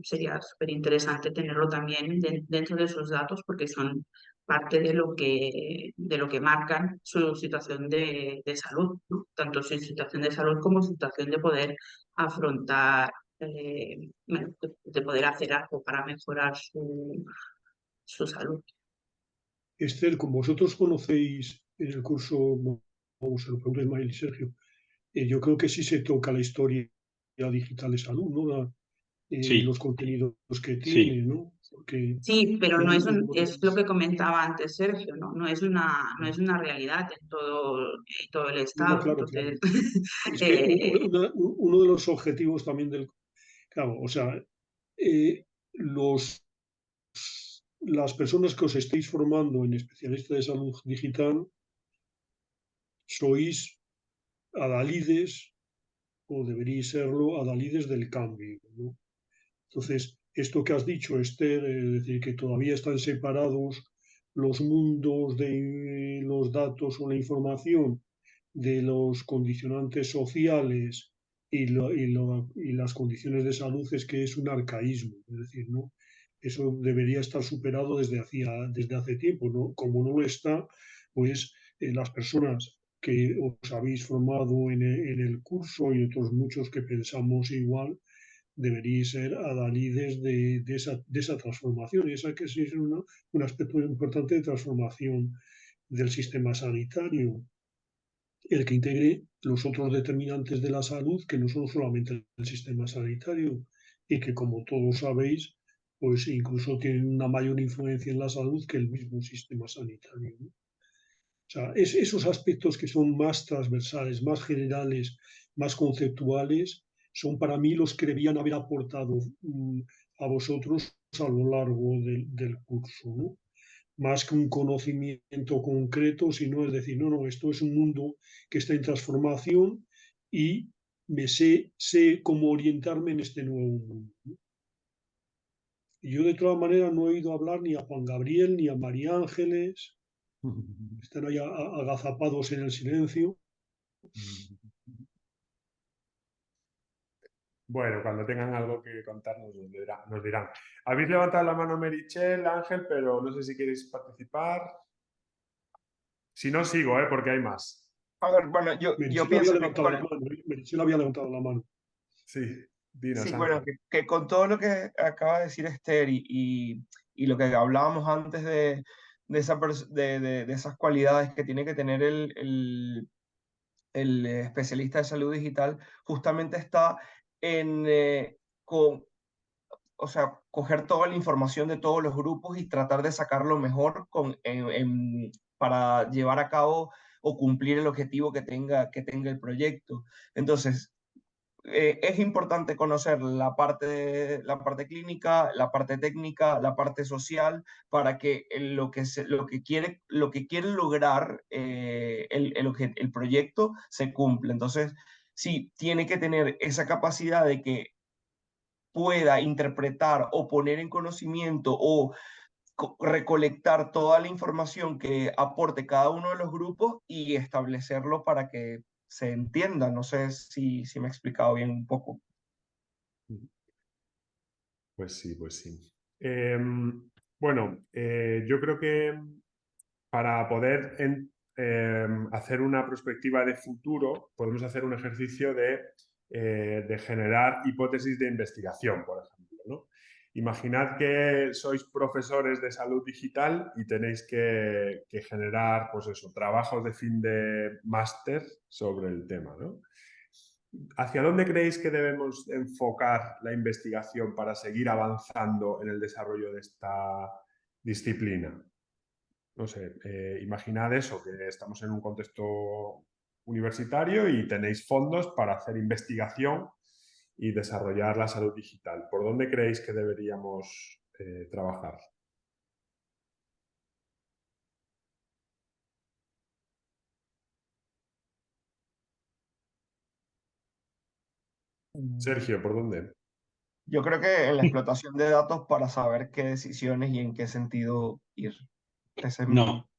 sería súper interesante tenerlo también dentro de esos datos, porque son parte de lo que marcan su situación de salud, ¿no? Tanto su situación de salud como su situación de poder afrontar, bueno, de poder hacer algo para mejorar su salud. Esther, como vosotros conocéis en el curso, vamos, se lo pregunto a Ismael y Sergio, yo creo que sí se toca la historia digital de salud, ¿no? Sí, Los contenidos que sí. tiene, ¿no? Porque Sí, pero no es lo vosotros, que comentaba antes Sergio, ¿no? No es una realidad en todo el no, estado. claro, claro. Entonces, Es que uno de los objetivos también claro, o sea, eh, los, las personas que os estéis formando en especialistas de salud digital sois adalides, o deberíais serlo, adalides del cambio, ¿no? Entonces, esto que has dicho, Esther, es decir, que todavía están separados los mundos de los datos o la información de los condicionantes sociales y las condiciones de salud, es que es un arcaísmo, es decir, ¿no? Eso debería estar superado desde hace tiempo, ¿no? Como no lo está, pues las personas que os habéis formado en el curso y otros muchos que pensamos igual, deberíais ser adalides de esa transformación. Y esa que sí es un aspecto importante de transformación del sistema sanitario, el que integre los otros determinantes de la salud, que no son solamente el sistema sanitario, y que, como todos sabéis, pues incluso tienen una mayor influencia en la salud que el mismo sistema sanitario, ¿no? O sea, esos aspectos que son más transversales, más generales, más conceptuales, son para mí los que debían haber aportado a vosotros a lo largo del curso, ¿no? Más que un conocimiento concreto, sino es decir, no, esto es un mundo que está en transformación y sé cómo orientarme en este nuevo mundo, ¿no? Y yo de todas maneras no he oído hablar ni a Juan Gabriel ni a María Ángeles, están ahí agazapados en el silencio. Bueno, cuando tengan algo que contarnos nos dirán. Habéis levantado la mano Meritxell, Ángel, pero no sé si queréis participar. Si no, sigo, porque hay más. A ver, bueno, yo Meritxell había pienso que levantado la mano, Meritxell había levantado la mano. Sí, dinos, sí, Ángel. bueno, que con todo lo que acaba de decir Esther y lo que hablábamos antes de esas cualidades que tiene que tener el especialista de salud digital, justamente está en o sea, coger toda la información de todos los grupos y tratar de sacar lo mejor para llevar a cabo o cumplir el objetivo que tenga el proyecto. Entonces, es importante conocer la parte clínica, la parte técnica, la parte social, para que lo que quiere lograr el proyecto se cumpla. Entonces, sí, tiene que tener esa capacidad de que pueda interpretar o poner en conocimiento o recolectar toda la información que aporte cada uno de los grupos y establecerlo para que se entienda. No sé si me he explicado bien un poco. Pues sí, pues sí. Bueno, yo creo que para poder hacer una perspectiva de futuro, podemos hacer un ejercicio de generar hipótesis de investigación, por ejemplo, ¿no? Imaginad que sois profesores de salud digital y tenéis que generar, pues eso, trabajos de fin de máster sobre el tema, ¿no? ¿Hacia dónde creéis que debemos enfocar la investigación para seguir avanzando en el desarrollo de esta disciplina? No sé, imaginad eso, que estamos en un contexto universitario y tenéis fondos para hacer investigación y desarrollar la salud digital. ¿Por dónde creéis que deberíamos trabajar? Sergio, ¿por dónde? Yo creo que en la explotación de datos para saber qué decisiones y en qué sentido ir. No.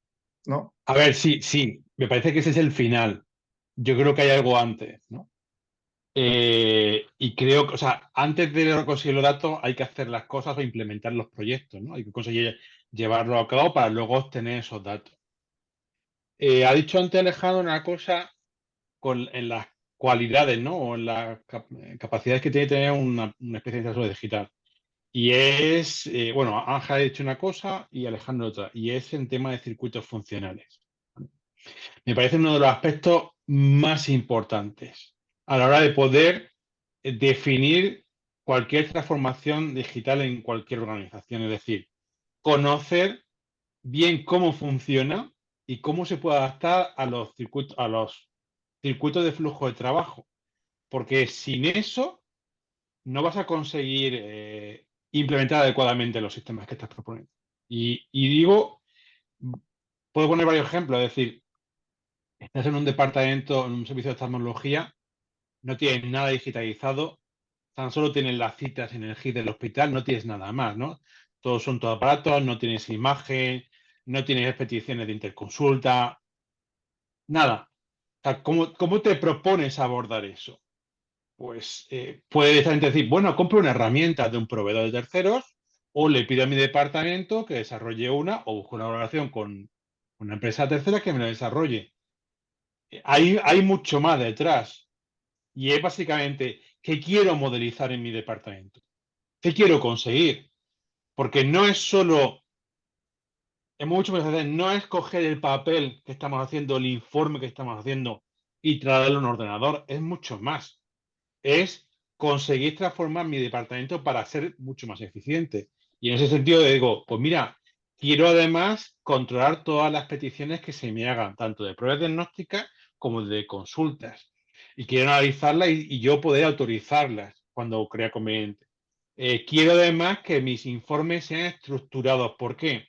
¿No? A ver, sí, me parece que ese es el final. Yo creo que hay algo antes, ¿no? Y creo que, o sea, antes de conseguir los datos hay que hacer las cosas o implementar los proyectos, ¿no? Hay que conseguir llevarlo a cabo para luego obtener esos datos. Ha dicho antes Alejandro una cosa en las cualidades, ¿no? O en las capacidades que tiene que tener una especialista en salud digital. Y es, bueno, Ángel ha dicho una cosa y Alejandro otra, y es en tema de circuitos funcionales. Me parece uno de los aspectos más importantes a la hora de poder definir cualquier transformación digital en cualquier organización. Es decir, conocer bien cómo funciona y cómo se puede adaptar a los circuitos de flujo de trabajo. Porque sin eso no vas a conseguir implementar adecuadamente los sistemas que estás proponiendo. Y digo, puedo poner varios ejemplos, es decir, estás en un departamento, en un servicio de oftalmología, no tienes nada digitalizado, tan solo tienes las citas en el HIT del hospital, no tienes nada más, ¿no? Todos son todo aparatos, no tienes imagen, no tienes peticiones de interconsulta, nada. O sea, ¿cómo te propones abordar eso? Pues puede directamente decir, bueno, compro una herramienta de un proveedor de terceros o le pido a mi departamento que desarrolle una o busco una colaboración con una empresa tercera que me la desarrolle. hay mucho más detrás. Y es básicamente, ¿qué quiero modelizar en mi departamento? ¿Qué quiero conseguir? Porque no es solo, en muchas veces, no es coger el papel que estamos haciendo, el informe que estamos haciendo y trasladarlo a un ordenador, es mucho más. Es conseguir transformar mi departamento para ser mucho más eficiente. Y en ese sentido digo, pues mira, quiero además controlar todas las peticiones que se me hagan, tanto de pruebas diagnósticas como de consultas. Y quiero analizarlas y yo poder autorizarlas cuando crea conveniente. Quiero además que mis informes sean estructurados. ¿Por qué?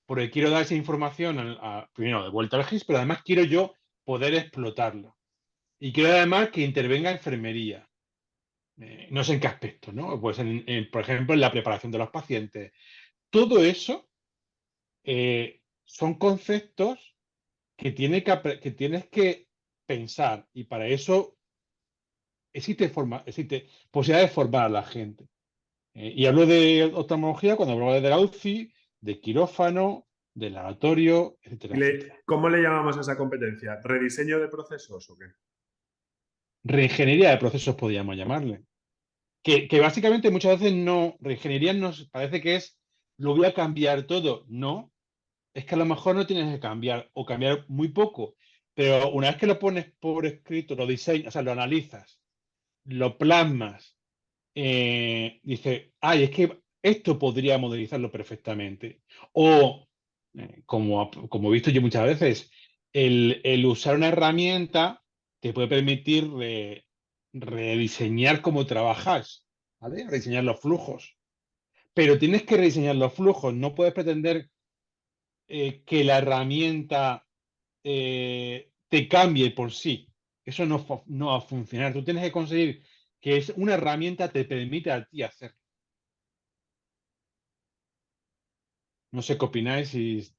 Porque quiero dar esa información, primero, de vuelta al GIS, pero además quiero yo poder explotarla. Y quiero además que intervenga enfermería. No sé en qué aspecto, ¿no? Pues, por ejemplo, en la preparación de los pacientes. Todo eso son conceptos que tienes que pensar y para eso existe posibilidad de formar a la gente. Y hablo de oftalmología cuando hablo de la UCI, de quirófano, de laboratorio, etcétera, etcétera. ¿Cómo le llamamos a esa competencia? ¿Rediseño de procesos o qué? Reingeniería de procesos podríamos llamarle. Que básicamente muchas veces no, reingeniería nos parece que es, lo voy a cambiar todo. No, es que a lo mejor no tienes que cambiar o cambiar muy poco, pero una vez que lo pones por escrito, lo diseñas, o sea, lo analizas, lo plasmas, dices, ay, es que esto podría modelizarlo perfectamente. O, como he visto yo muchas veces, el usar una herramienta te puede permitir rediseñar cómo trabajas, ¿vale? Rediseñar los flujos. Pero tienes que rediseñar los flujos, no puedes pretender que la herramienta te cambie por sí. Eso no va a funcionar. Tú tienes que conseguir que una herramienta te permita a ti hacerlo. No sé qué opináis.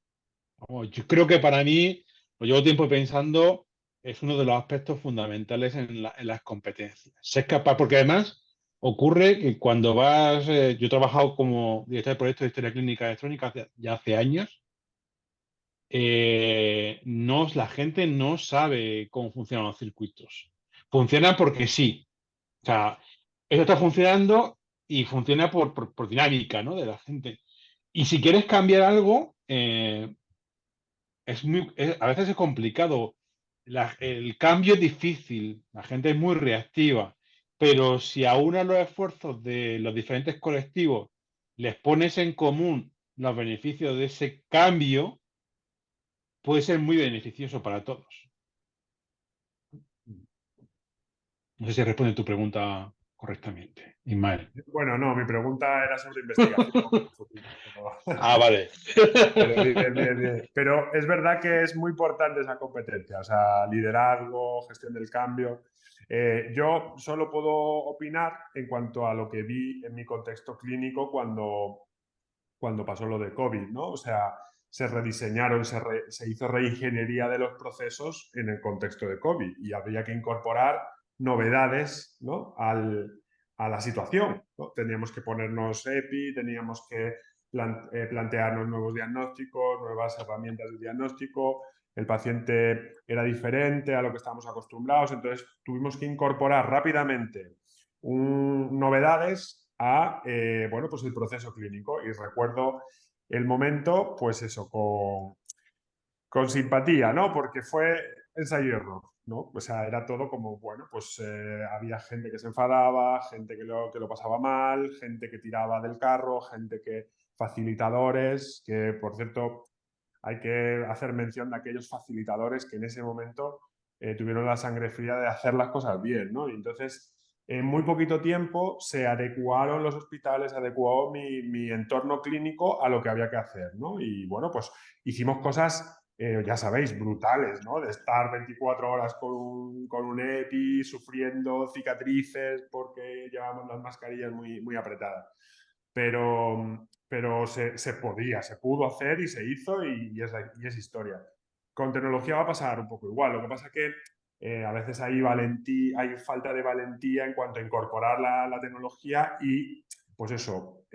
Vamos, yo creo que para mí, lo llevo tiempo pensando, es uno de los aspectos fundamentales en las competencias. Ser capaz, porque además ocurre que cuando vas, yo he trabajado como director de proyectos de historia clínica electrónica ya hace años, la gente no sabe cómo funcionan los circuitos. Funcionan porque sí. O sea, eso está funcionando y funciona por dinámica, ¿no? De la gente. Y si quieres cambiar algo, a veces es complicado. El cambio es difícil, la gente es muy reactiva, pero si aunas los esfuerzos de los diferentes colectivos, les pones en común los beneficios de ese cambio, puede ser muy beneficioso para todos. No sé si responde tu pregunta correctamente, Ismael. Bueno, no, mi pregunta era sobre investigación. Ah, vale. Pero, bien. Pero es verdad que es muy importante esa competencia, o sea, liderazgo, gestión del cambio. Yo solo puedo opinar en cuanto a lo que vi en mi contexto clínico cuando pasó lo de COVID, ¿no? O sea, se rediseñaron, se hizo reingeniería de los procesos en el contexto de COVID y habría que incorporar novedades, ¿no? A la situación, ¿no? Teníamos que ponernos EPI, teníamos que plantearnos nuevos diagnósticos, nuevas herramientas de diagnóstico. El paciente era diferente a lo que estábamos acostumbrados, entonces tuvimos que incorporar rápidamente novedades a bueno, pues el proceso clínico. Y recuerdo el momento, pues eso, con simpatía, ¿no? Porque fue ensayo y error, ¿no? O sea, era todo como, bueno, pues había gente que se enfadaba, gente que lo pasaba mal, gente que tiraba del carro, gente que facilitadores, que por cierto hay que hacer mención de aquellos facilitadores que en ese momento tuvieron la sangre fría de hacer las cosas bien, ¿no? Y entonces, en muy poquito tiempo se adecuaron los hospitales, se adecuó mi entorno clínico a lo que había que hacer, ¿no? Y bueno, pues hicimos cosas, ya sabéis, brutales, ¿no? De estar 24 horas con un EPI, sufriendo cicatrices porque llevábamos las mascarillas muy apretadas. Pero se podía, se pudo hacer y se hizo y es historia. Con tecnología va a pasar un poco igual. Lo que pasa es que a veces hay falta de valentía en cuanto a incorporar la tecnología y, pues eso,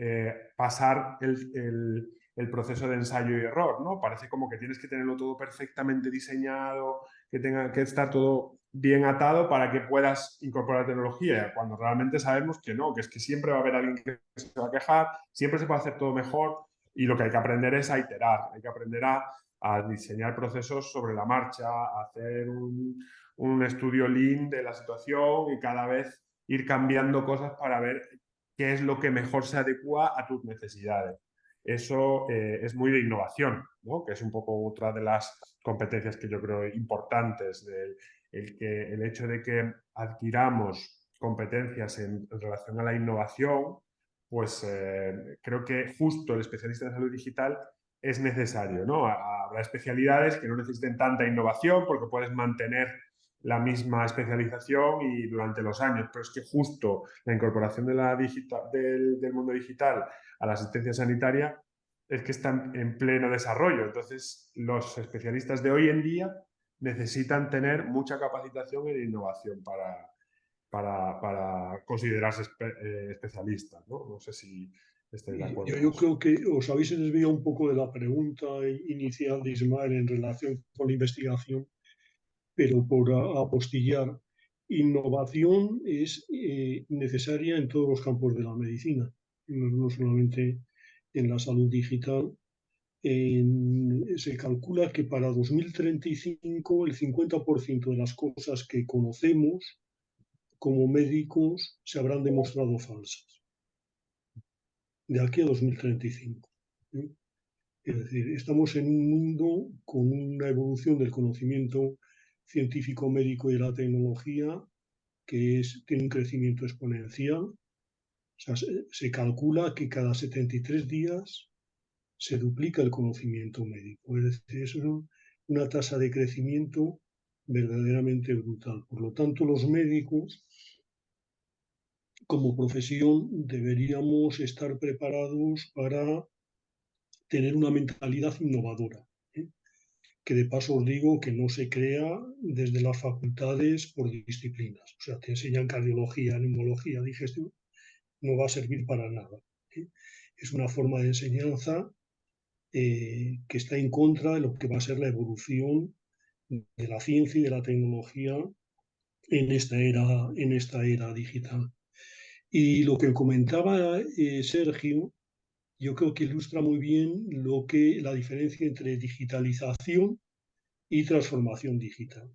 pasar el el proceso de ensayo y error, ¿no? Parece como que tienes que tenerlo todo perfectamente diseñado, que tenga que estar todo bien atado para que puedas incorporar tecnología, cuando realmente sabemos que no, que es que siempre va a haber alguien que se va a quejar, siempre se puede hacer todo mejor y lo que hay que aprender es a iterar, hay que aprender a diseñar procesos sobre la marcha, a hacer un estudio lean de la situación y cada vez ir cambiando cosas para ver qué es lo que mejor se adecua a tus necesidades. Eso es muy de innovación, ¿no? Que es un poco otra de las competencias que yo creo importantes, el hecho de que adquiramos competencias en relación a la innovación, pues creo que justo el especialista en salud digital es necesario, ¿no? Habrá especialidades que no necesiten tanta innovación porque puedes mantener la misma especialización y durante los años, pero es que justo la incorporación de del mundo digital a la asistencia sanitaria es que están en pleno desarrollo. Entonces, los especialistas de hoy en día necesitan tener mucha capacitación en innovación para considerarse especialistas, ¿no? No sé si estáis de acuerdo con Yo eso. creo que os habéis desviado un poco de la pregunta inicial de Ismael en relación con la investigación, pero por apostillar, innovación es necesaria en todos los campos de la medicina, no solamente en la salud digital. Se calcula que para 2035 el 50% de las cosas que conocemos como médicos se habrán demostrado falsas, de aquí a 2035. ¿Eh? Es decir, estamos en un mundo con una evolución del conocimiento científico, médico y de la tecnología que tiene un crecimiento exponencial. O sea, se calcula que cada 73 días se duplica el conocimiento médico. Es decir, es una tasa de crecimiento verdaderamente brutal. Por lo tanto, los médicos, como profesión, deberíamos estar preparados para tener una mentalidad innovadora. Que de paso os digo que no se crea desde las facultades por disciplinas. O sea, te enseñan cardiología, neumología, digestión, no va a servir para nada. Es una forma de enseñanza que está en contra de lo que va a ser la evolución de la ciencia y de la tecnología en esta era digital. Y lo que comentaba Sergio, yo creo que ilustra muy bien la diferencia entre digitalización y transformación digital.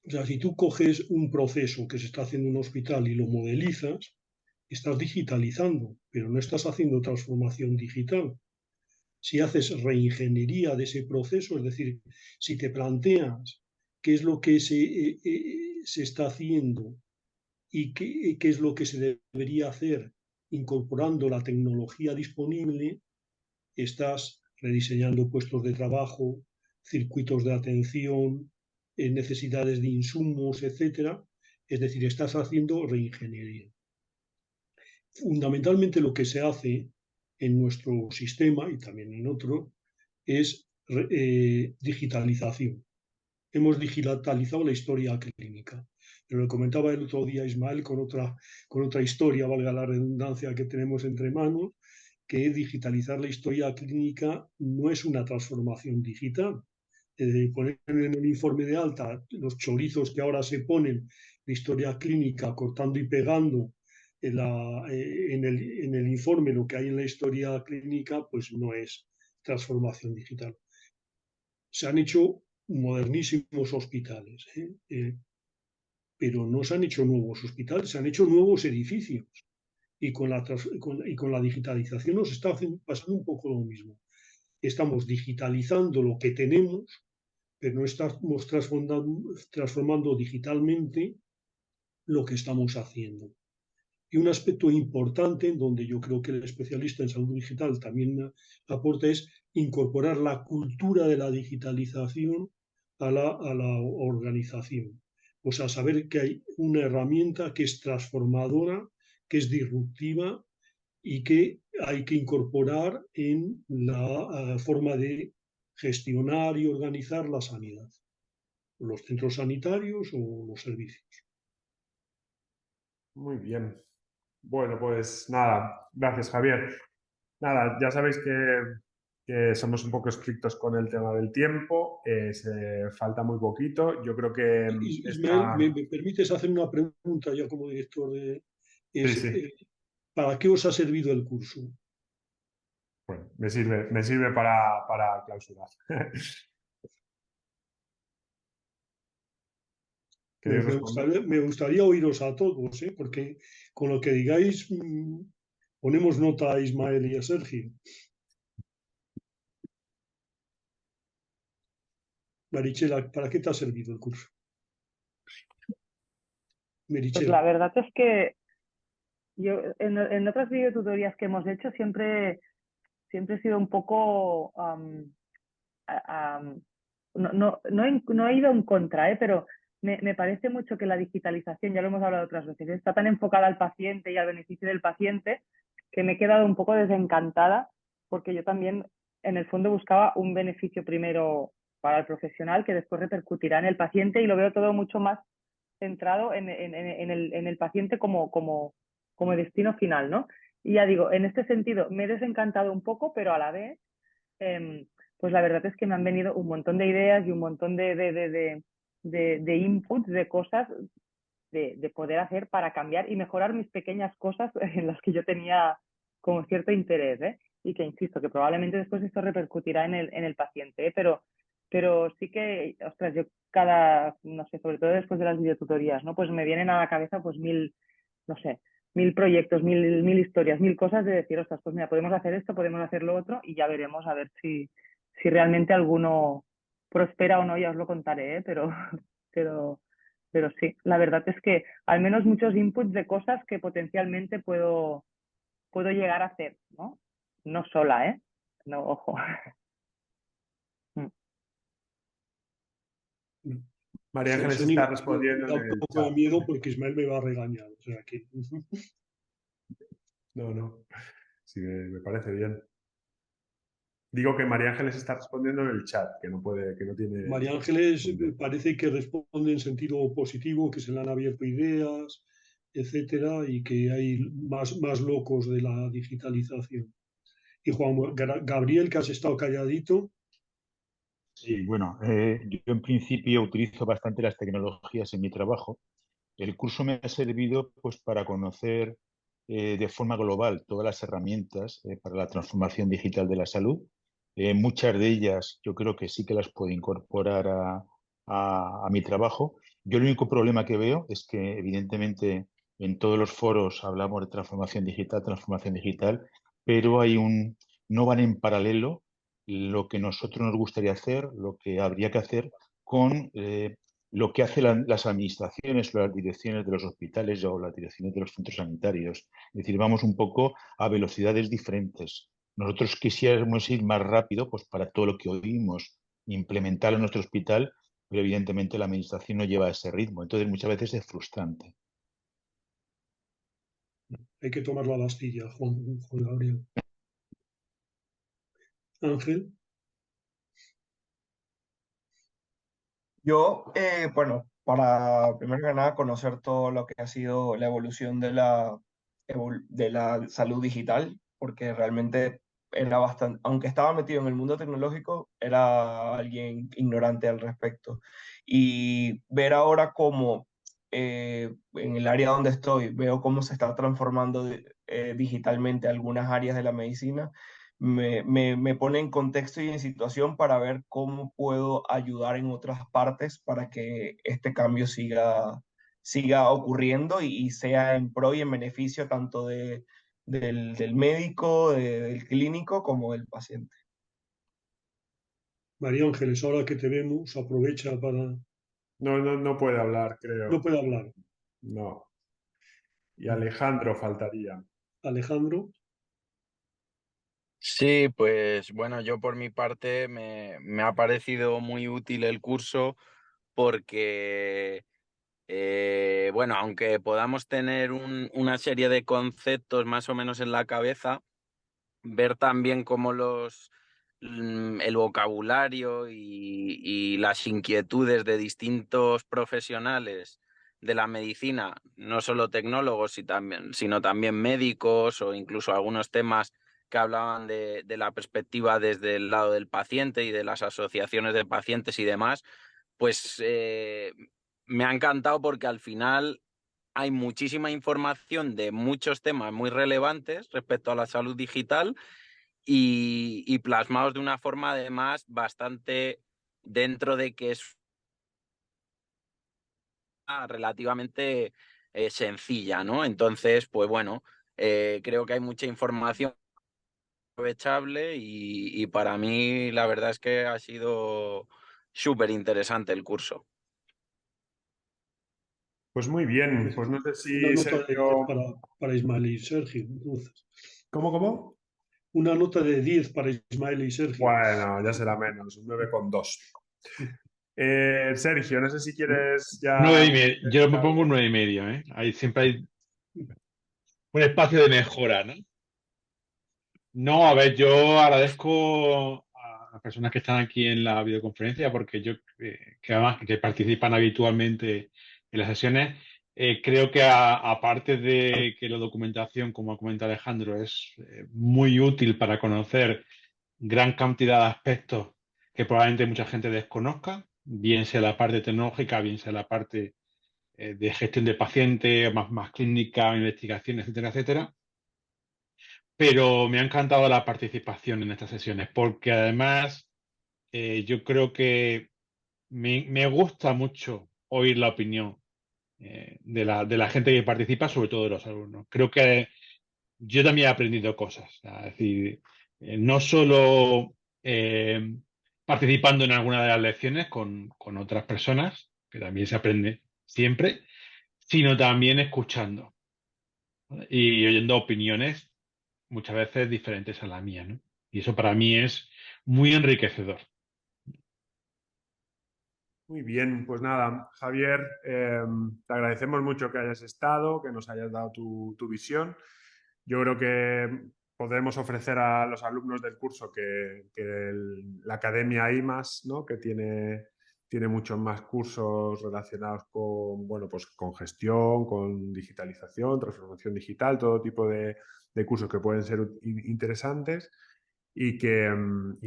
O sea, si tú coges un proceso que se está haciendo en un hospital y lo modelizas, estás digitalizando, pero no estás haciendo transformación digital. Si haces reingeniería de ese proceso, es decir, si te planteas qué es lo que se está haciendo y qué es lo que se debería hacer incorporando la tecnología disponible, estás rediseñando puestos de trabajo, circuitos de atención, necesidades de insumos, etcétera. Es decir, estás haciendo reingeniería. Fundamentalmente lo que se hace en nuestro sistema y también en otro es digitalización. Hemos digitalizado la historia clínica. Pero lo comentaba el otro día Ismael con otra historia, valga la redundancia, que tenemos entre manos, que digitalizar la historia clínica no es una transformación digital. Poner en el informe de alta los chorizos que ahora se ponen de historia clínica, cortando y pegando en el informe lo que hay en la historia clínica, pues no es transformación digital. Se han hecho modernísimos hospitales, pero no se han hecho nuevos hospitales, se han hecho nuevos edificios. Y con la digitalización nos está pasando un poco lo mismo. Estamos digitalizando lo que tenemos, pero no estamos transformando digitalmente lo que estamos haciendo. Y un aspecto importante, en donde yo creo que el especialista en salud digital también aporta, es incorporar la cultura de la digitalización a la organización. O sea, saber que hay una herramienta que es transformadora, que es disruptiva y que hay que incorporar en la forma de gestionar y organizar la sanidad, los centros sanitarios o los servicios. Muy bien. Bueno, pues nada, gracias Javier. Nada, ya sabéis que somos un poco estrictos con el tema del tiempo, falta muy poquito. Yo creo que Ismael, esta... ¿me permites hacer una pregunta ya como director de... Sí, Es, sí, ¿para qué os ha servido el curso? bueno, me sirve para clausurar. ¿Queréis responder? Me gustaría oíros a todos, porque con lo que digáis ponemos nota a Ismael y a Sergio. Marichela, ¿para qué te ha servido el curso? Pues Marichela. la verdad es que yo en otras videotutorías que hemos hecho siempre he sido un poco no he ido en contra, pero me parece mucho que la digitalización, ya lo hemos hablado otras veces, está tan enfocada al paciente y al beneficio del paciente que me he quedado un poco desencantada porque yo también en el fondo buscaba un beneficio primero para el profesional que después repercutirá en el paciente y lo veo todo mucho más centrado en el paciente como destino final, ¿no? Y ya digo, en este sentido me he desencantado un poco, pero a la vez pues la verdad es que me han venido un montón de ideas y un montón de inputs, de cosas de poder hacer para cambiar y mejorar mis pequeñas cosas en las que yo tenía como cierto interés, ¿eh? Y que insisto, que probablemente después esto repercutirá en el paciente, ¿eh? Pero sí que, ostras, yo no sé, sobre todo después de las videotutorías, ¿no? Pues me vienen a la cabeza pues no sé, 1000 proyectos, mil historias, 1000 cosas de decir, ostras, pues mira, podemos hacer esto, podemos hacer lo otro y ya veremos a ver si realmente alguno prospera o no, ya os lo contaré, ¿eh? Pero, pero sí, la verdad es que al menos muchos inputs de cosas que potencialmente puedo llegar a hacer, ¿no? No sola, ¿eh? No, ojo. María Ángeles Sony, está me respondiendo da en un el poco de chat. miedo porque Ismael me va a regañar. O sea que... No, no. Sí, me parece bien. Digo que María Ángeles está respondiendo en el chat, que no puede, que no tiene... María Ángeles parece que responde en sentido positivo, que se le han abierto ideas, etcétera, y que hay más locos de la digitalización. Y Gabriel, que has estado calladito, Sí, bueno, yo en principio utilizo bastante las tecnologías en mi trabajo. El curso me ha servido pues para conocer de forma global todas las herramientas para la transformación digital de la salud. Muchas de ellas yo creo que sí que las puedo incorporar a mi trabajo. Yo el único problema que veo es que evidentemente en todos los foros hablamos de transformación digital, pero no van en paralelo lo que nosotros nos gustaría hacer, lo que habría que hacer con lo que hacen las administraciones o las direcciones de los hospitales o las direcciones de los centros sanitarios. Es decir, vamos un poco a velocidades diferentes. Nosotros quisiéramos ir más rápido, pues para todo lo que oímos, implementarlo en nuestro hospital, pero evidentemente la administración no lleva ese ritmo. Entonces muchas veces es frustrante. hay que tomar la pastilla, Juan Gabriel. Ángel, Yo, bueno, para primero que nada conocer todo lo que ha sido la evolución de la salud digital, porque realmente era bastante, aunque estaba metido en el mundo tecnológico, era alguien ignorante al respecto. Y ver ahora cómo en el área donde estoy, veo cómo se está transformando digitalmente algunas áreas de la medicina me pone en contexto y en situación para ver cómo puedo ayudar en otras partes para que este cambio siga ocurriendo y sea en pro y en beneficio tanto del médico, del clínico, como del paciente. María Ángeles, ahora que te vemos, aprovecha para... No puede hablar, No creo. puede hablar. No. Y Alejandro faltaría. Alejandro, Sí, pues bueno, yo por mi parte me ha parecido muy útil el curso porque, bueno, aunque podamos tener una serie de conceptos más o menos en la cabeza, ver también cómo el vocabulario y las inquietudes de distintos profesionales de la medicina, no solo tecnólogos, sino también médicos o incluso algunos temas que hablaban de la perspectiva desde el lado del paciente y de las asociaciones de pacientes y demás, pues me ha encantado porque al final hay muchísima información de muchos temas muy relevantes respecto a la salud digital y plasmados de una forma además bastante dentro de que es relativamente sencilla, ¿no? Entonces, pues bueno, creo que hay mucha información aprovechable y para mí la verdad es que ha sido súper interesante el curso. Pues muy bien, pues no sé Una si nota de 10 Sergio... para Ismael y Sergio, entonces. ¿Cómo? Una nota de 10 para Ismael y Sergio. Bueno, ya será menos, un 9,2. Sergio, no sé si quieres ya... 9,5. Yo me pongo un 9,5, ¿eh? Ahí siempre hay un espacio de mejora, ¿no? No, a ver, yo agradezco a las personas que están aquí en la videoconferencia porque yo, que además que participan habitualmente en las sesiones, creo que aparte de que la documentación, como ha comentado Alejandro, es muy útil para conocer gran cantidad de aspectos que probablemente mucha gente desconozca, bien sea la parte tecnológica, bien sea la parte de gestión de pacientes, más clínica, investigación, etcétera, etcétera. Pero me ha encantado la participación en estas sesiones, porque además yo creo que me gusta mucho oír la opinión de la gente que participa, sobre todo de los alumnos. Creo que yo también he aprendido cosas, es decir, no solo participando en alguna de las lecciones con otras personas, que también se aprende siempre, sino también escuchando, ¿vale? Y oyendo opiniones muchas veces diferentes a la mía, ¿no? Y eso para mí es muy enriquecedor. Muy bien, pues nada, Javier, te agradecemos mucho que hayas estado, que nos hayas dado tu visión. Yo creo que podremos ofrecer a los alumnos del curso que la Academia IMAS, ¿no? Que tiene muchos más cursos relacionados con, bueno, pues con gestión, con digitalización, transformación digital, todo tipo de cursos que pueden ser interesantes. Y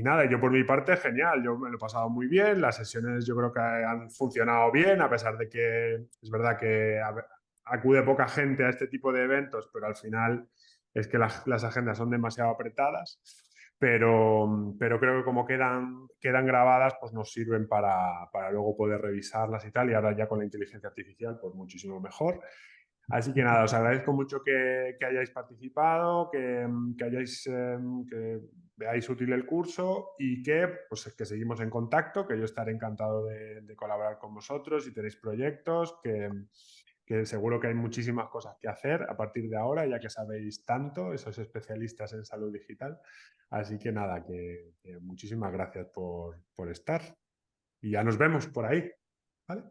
nada, yo por mi parte, genial, yo me lo he pasado muy bien, las sesiones yo creo que han funcionado bien, a pesar de que es verdad que acude poca gente a este tipo de eventos, pero al final es que las agendas son demasiado apretadas, pero creo que como quedan grabadas, pues nos sirven para luego poder revisarlas y tal, y ahora ya con la inteligencia artificial, pues muchísimo mejor. Así que nada, os agradezco mucho que hayáis participado, que veáis útil el curso y pues, que seguimos en contacto, que yo estaré encantado de colaborar con vosotros si tenéis proyectos, que seguro que hay muchísimas cosas que hacer a partir de ahora, ya que sabéis tanto, esos especialistas en salud digital. Así que nada, que muchísimas gracias por estar y ya nos vemos por ahí, ¿vale?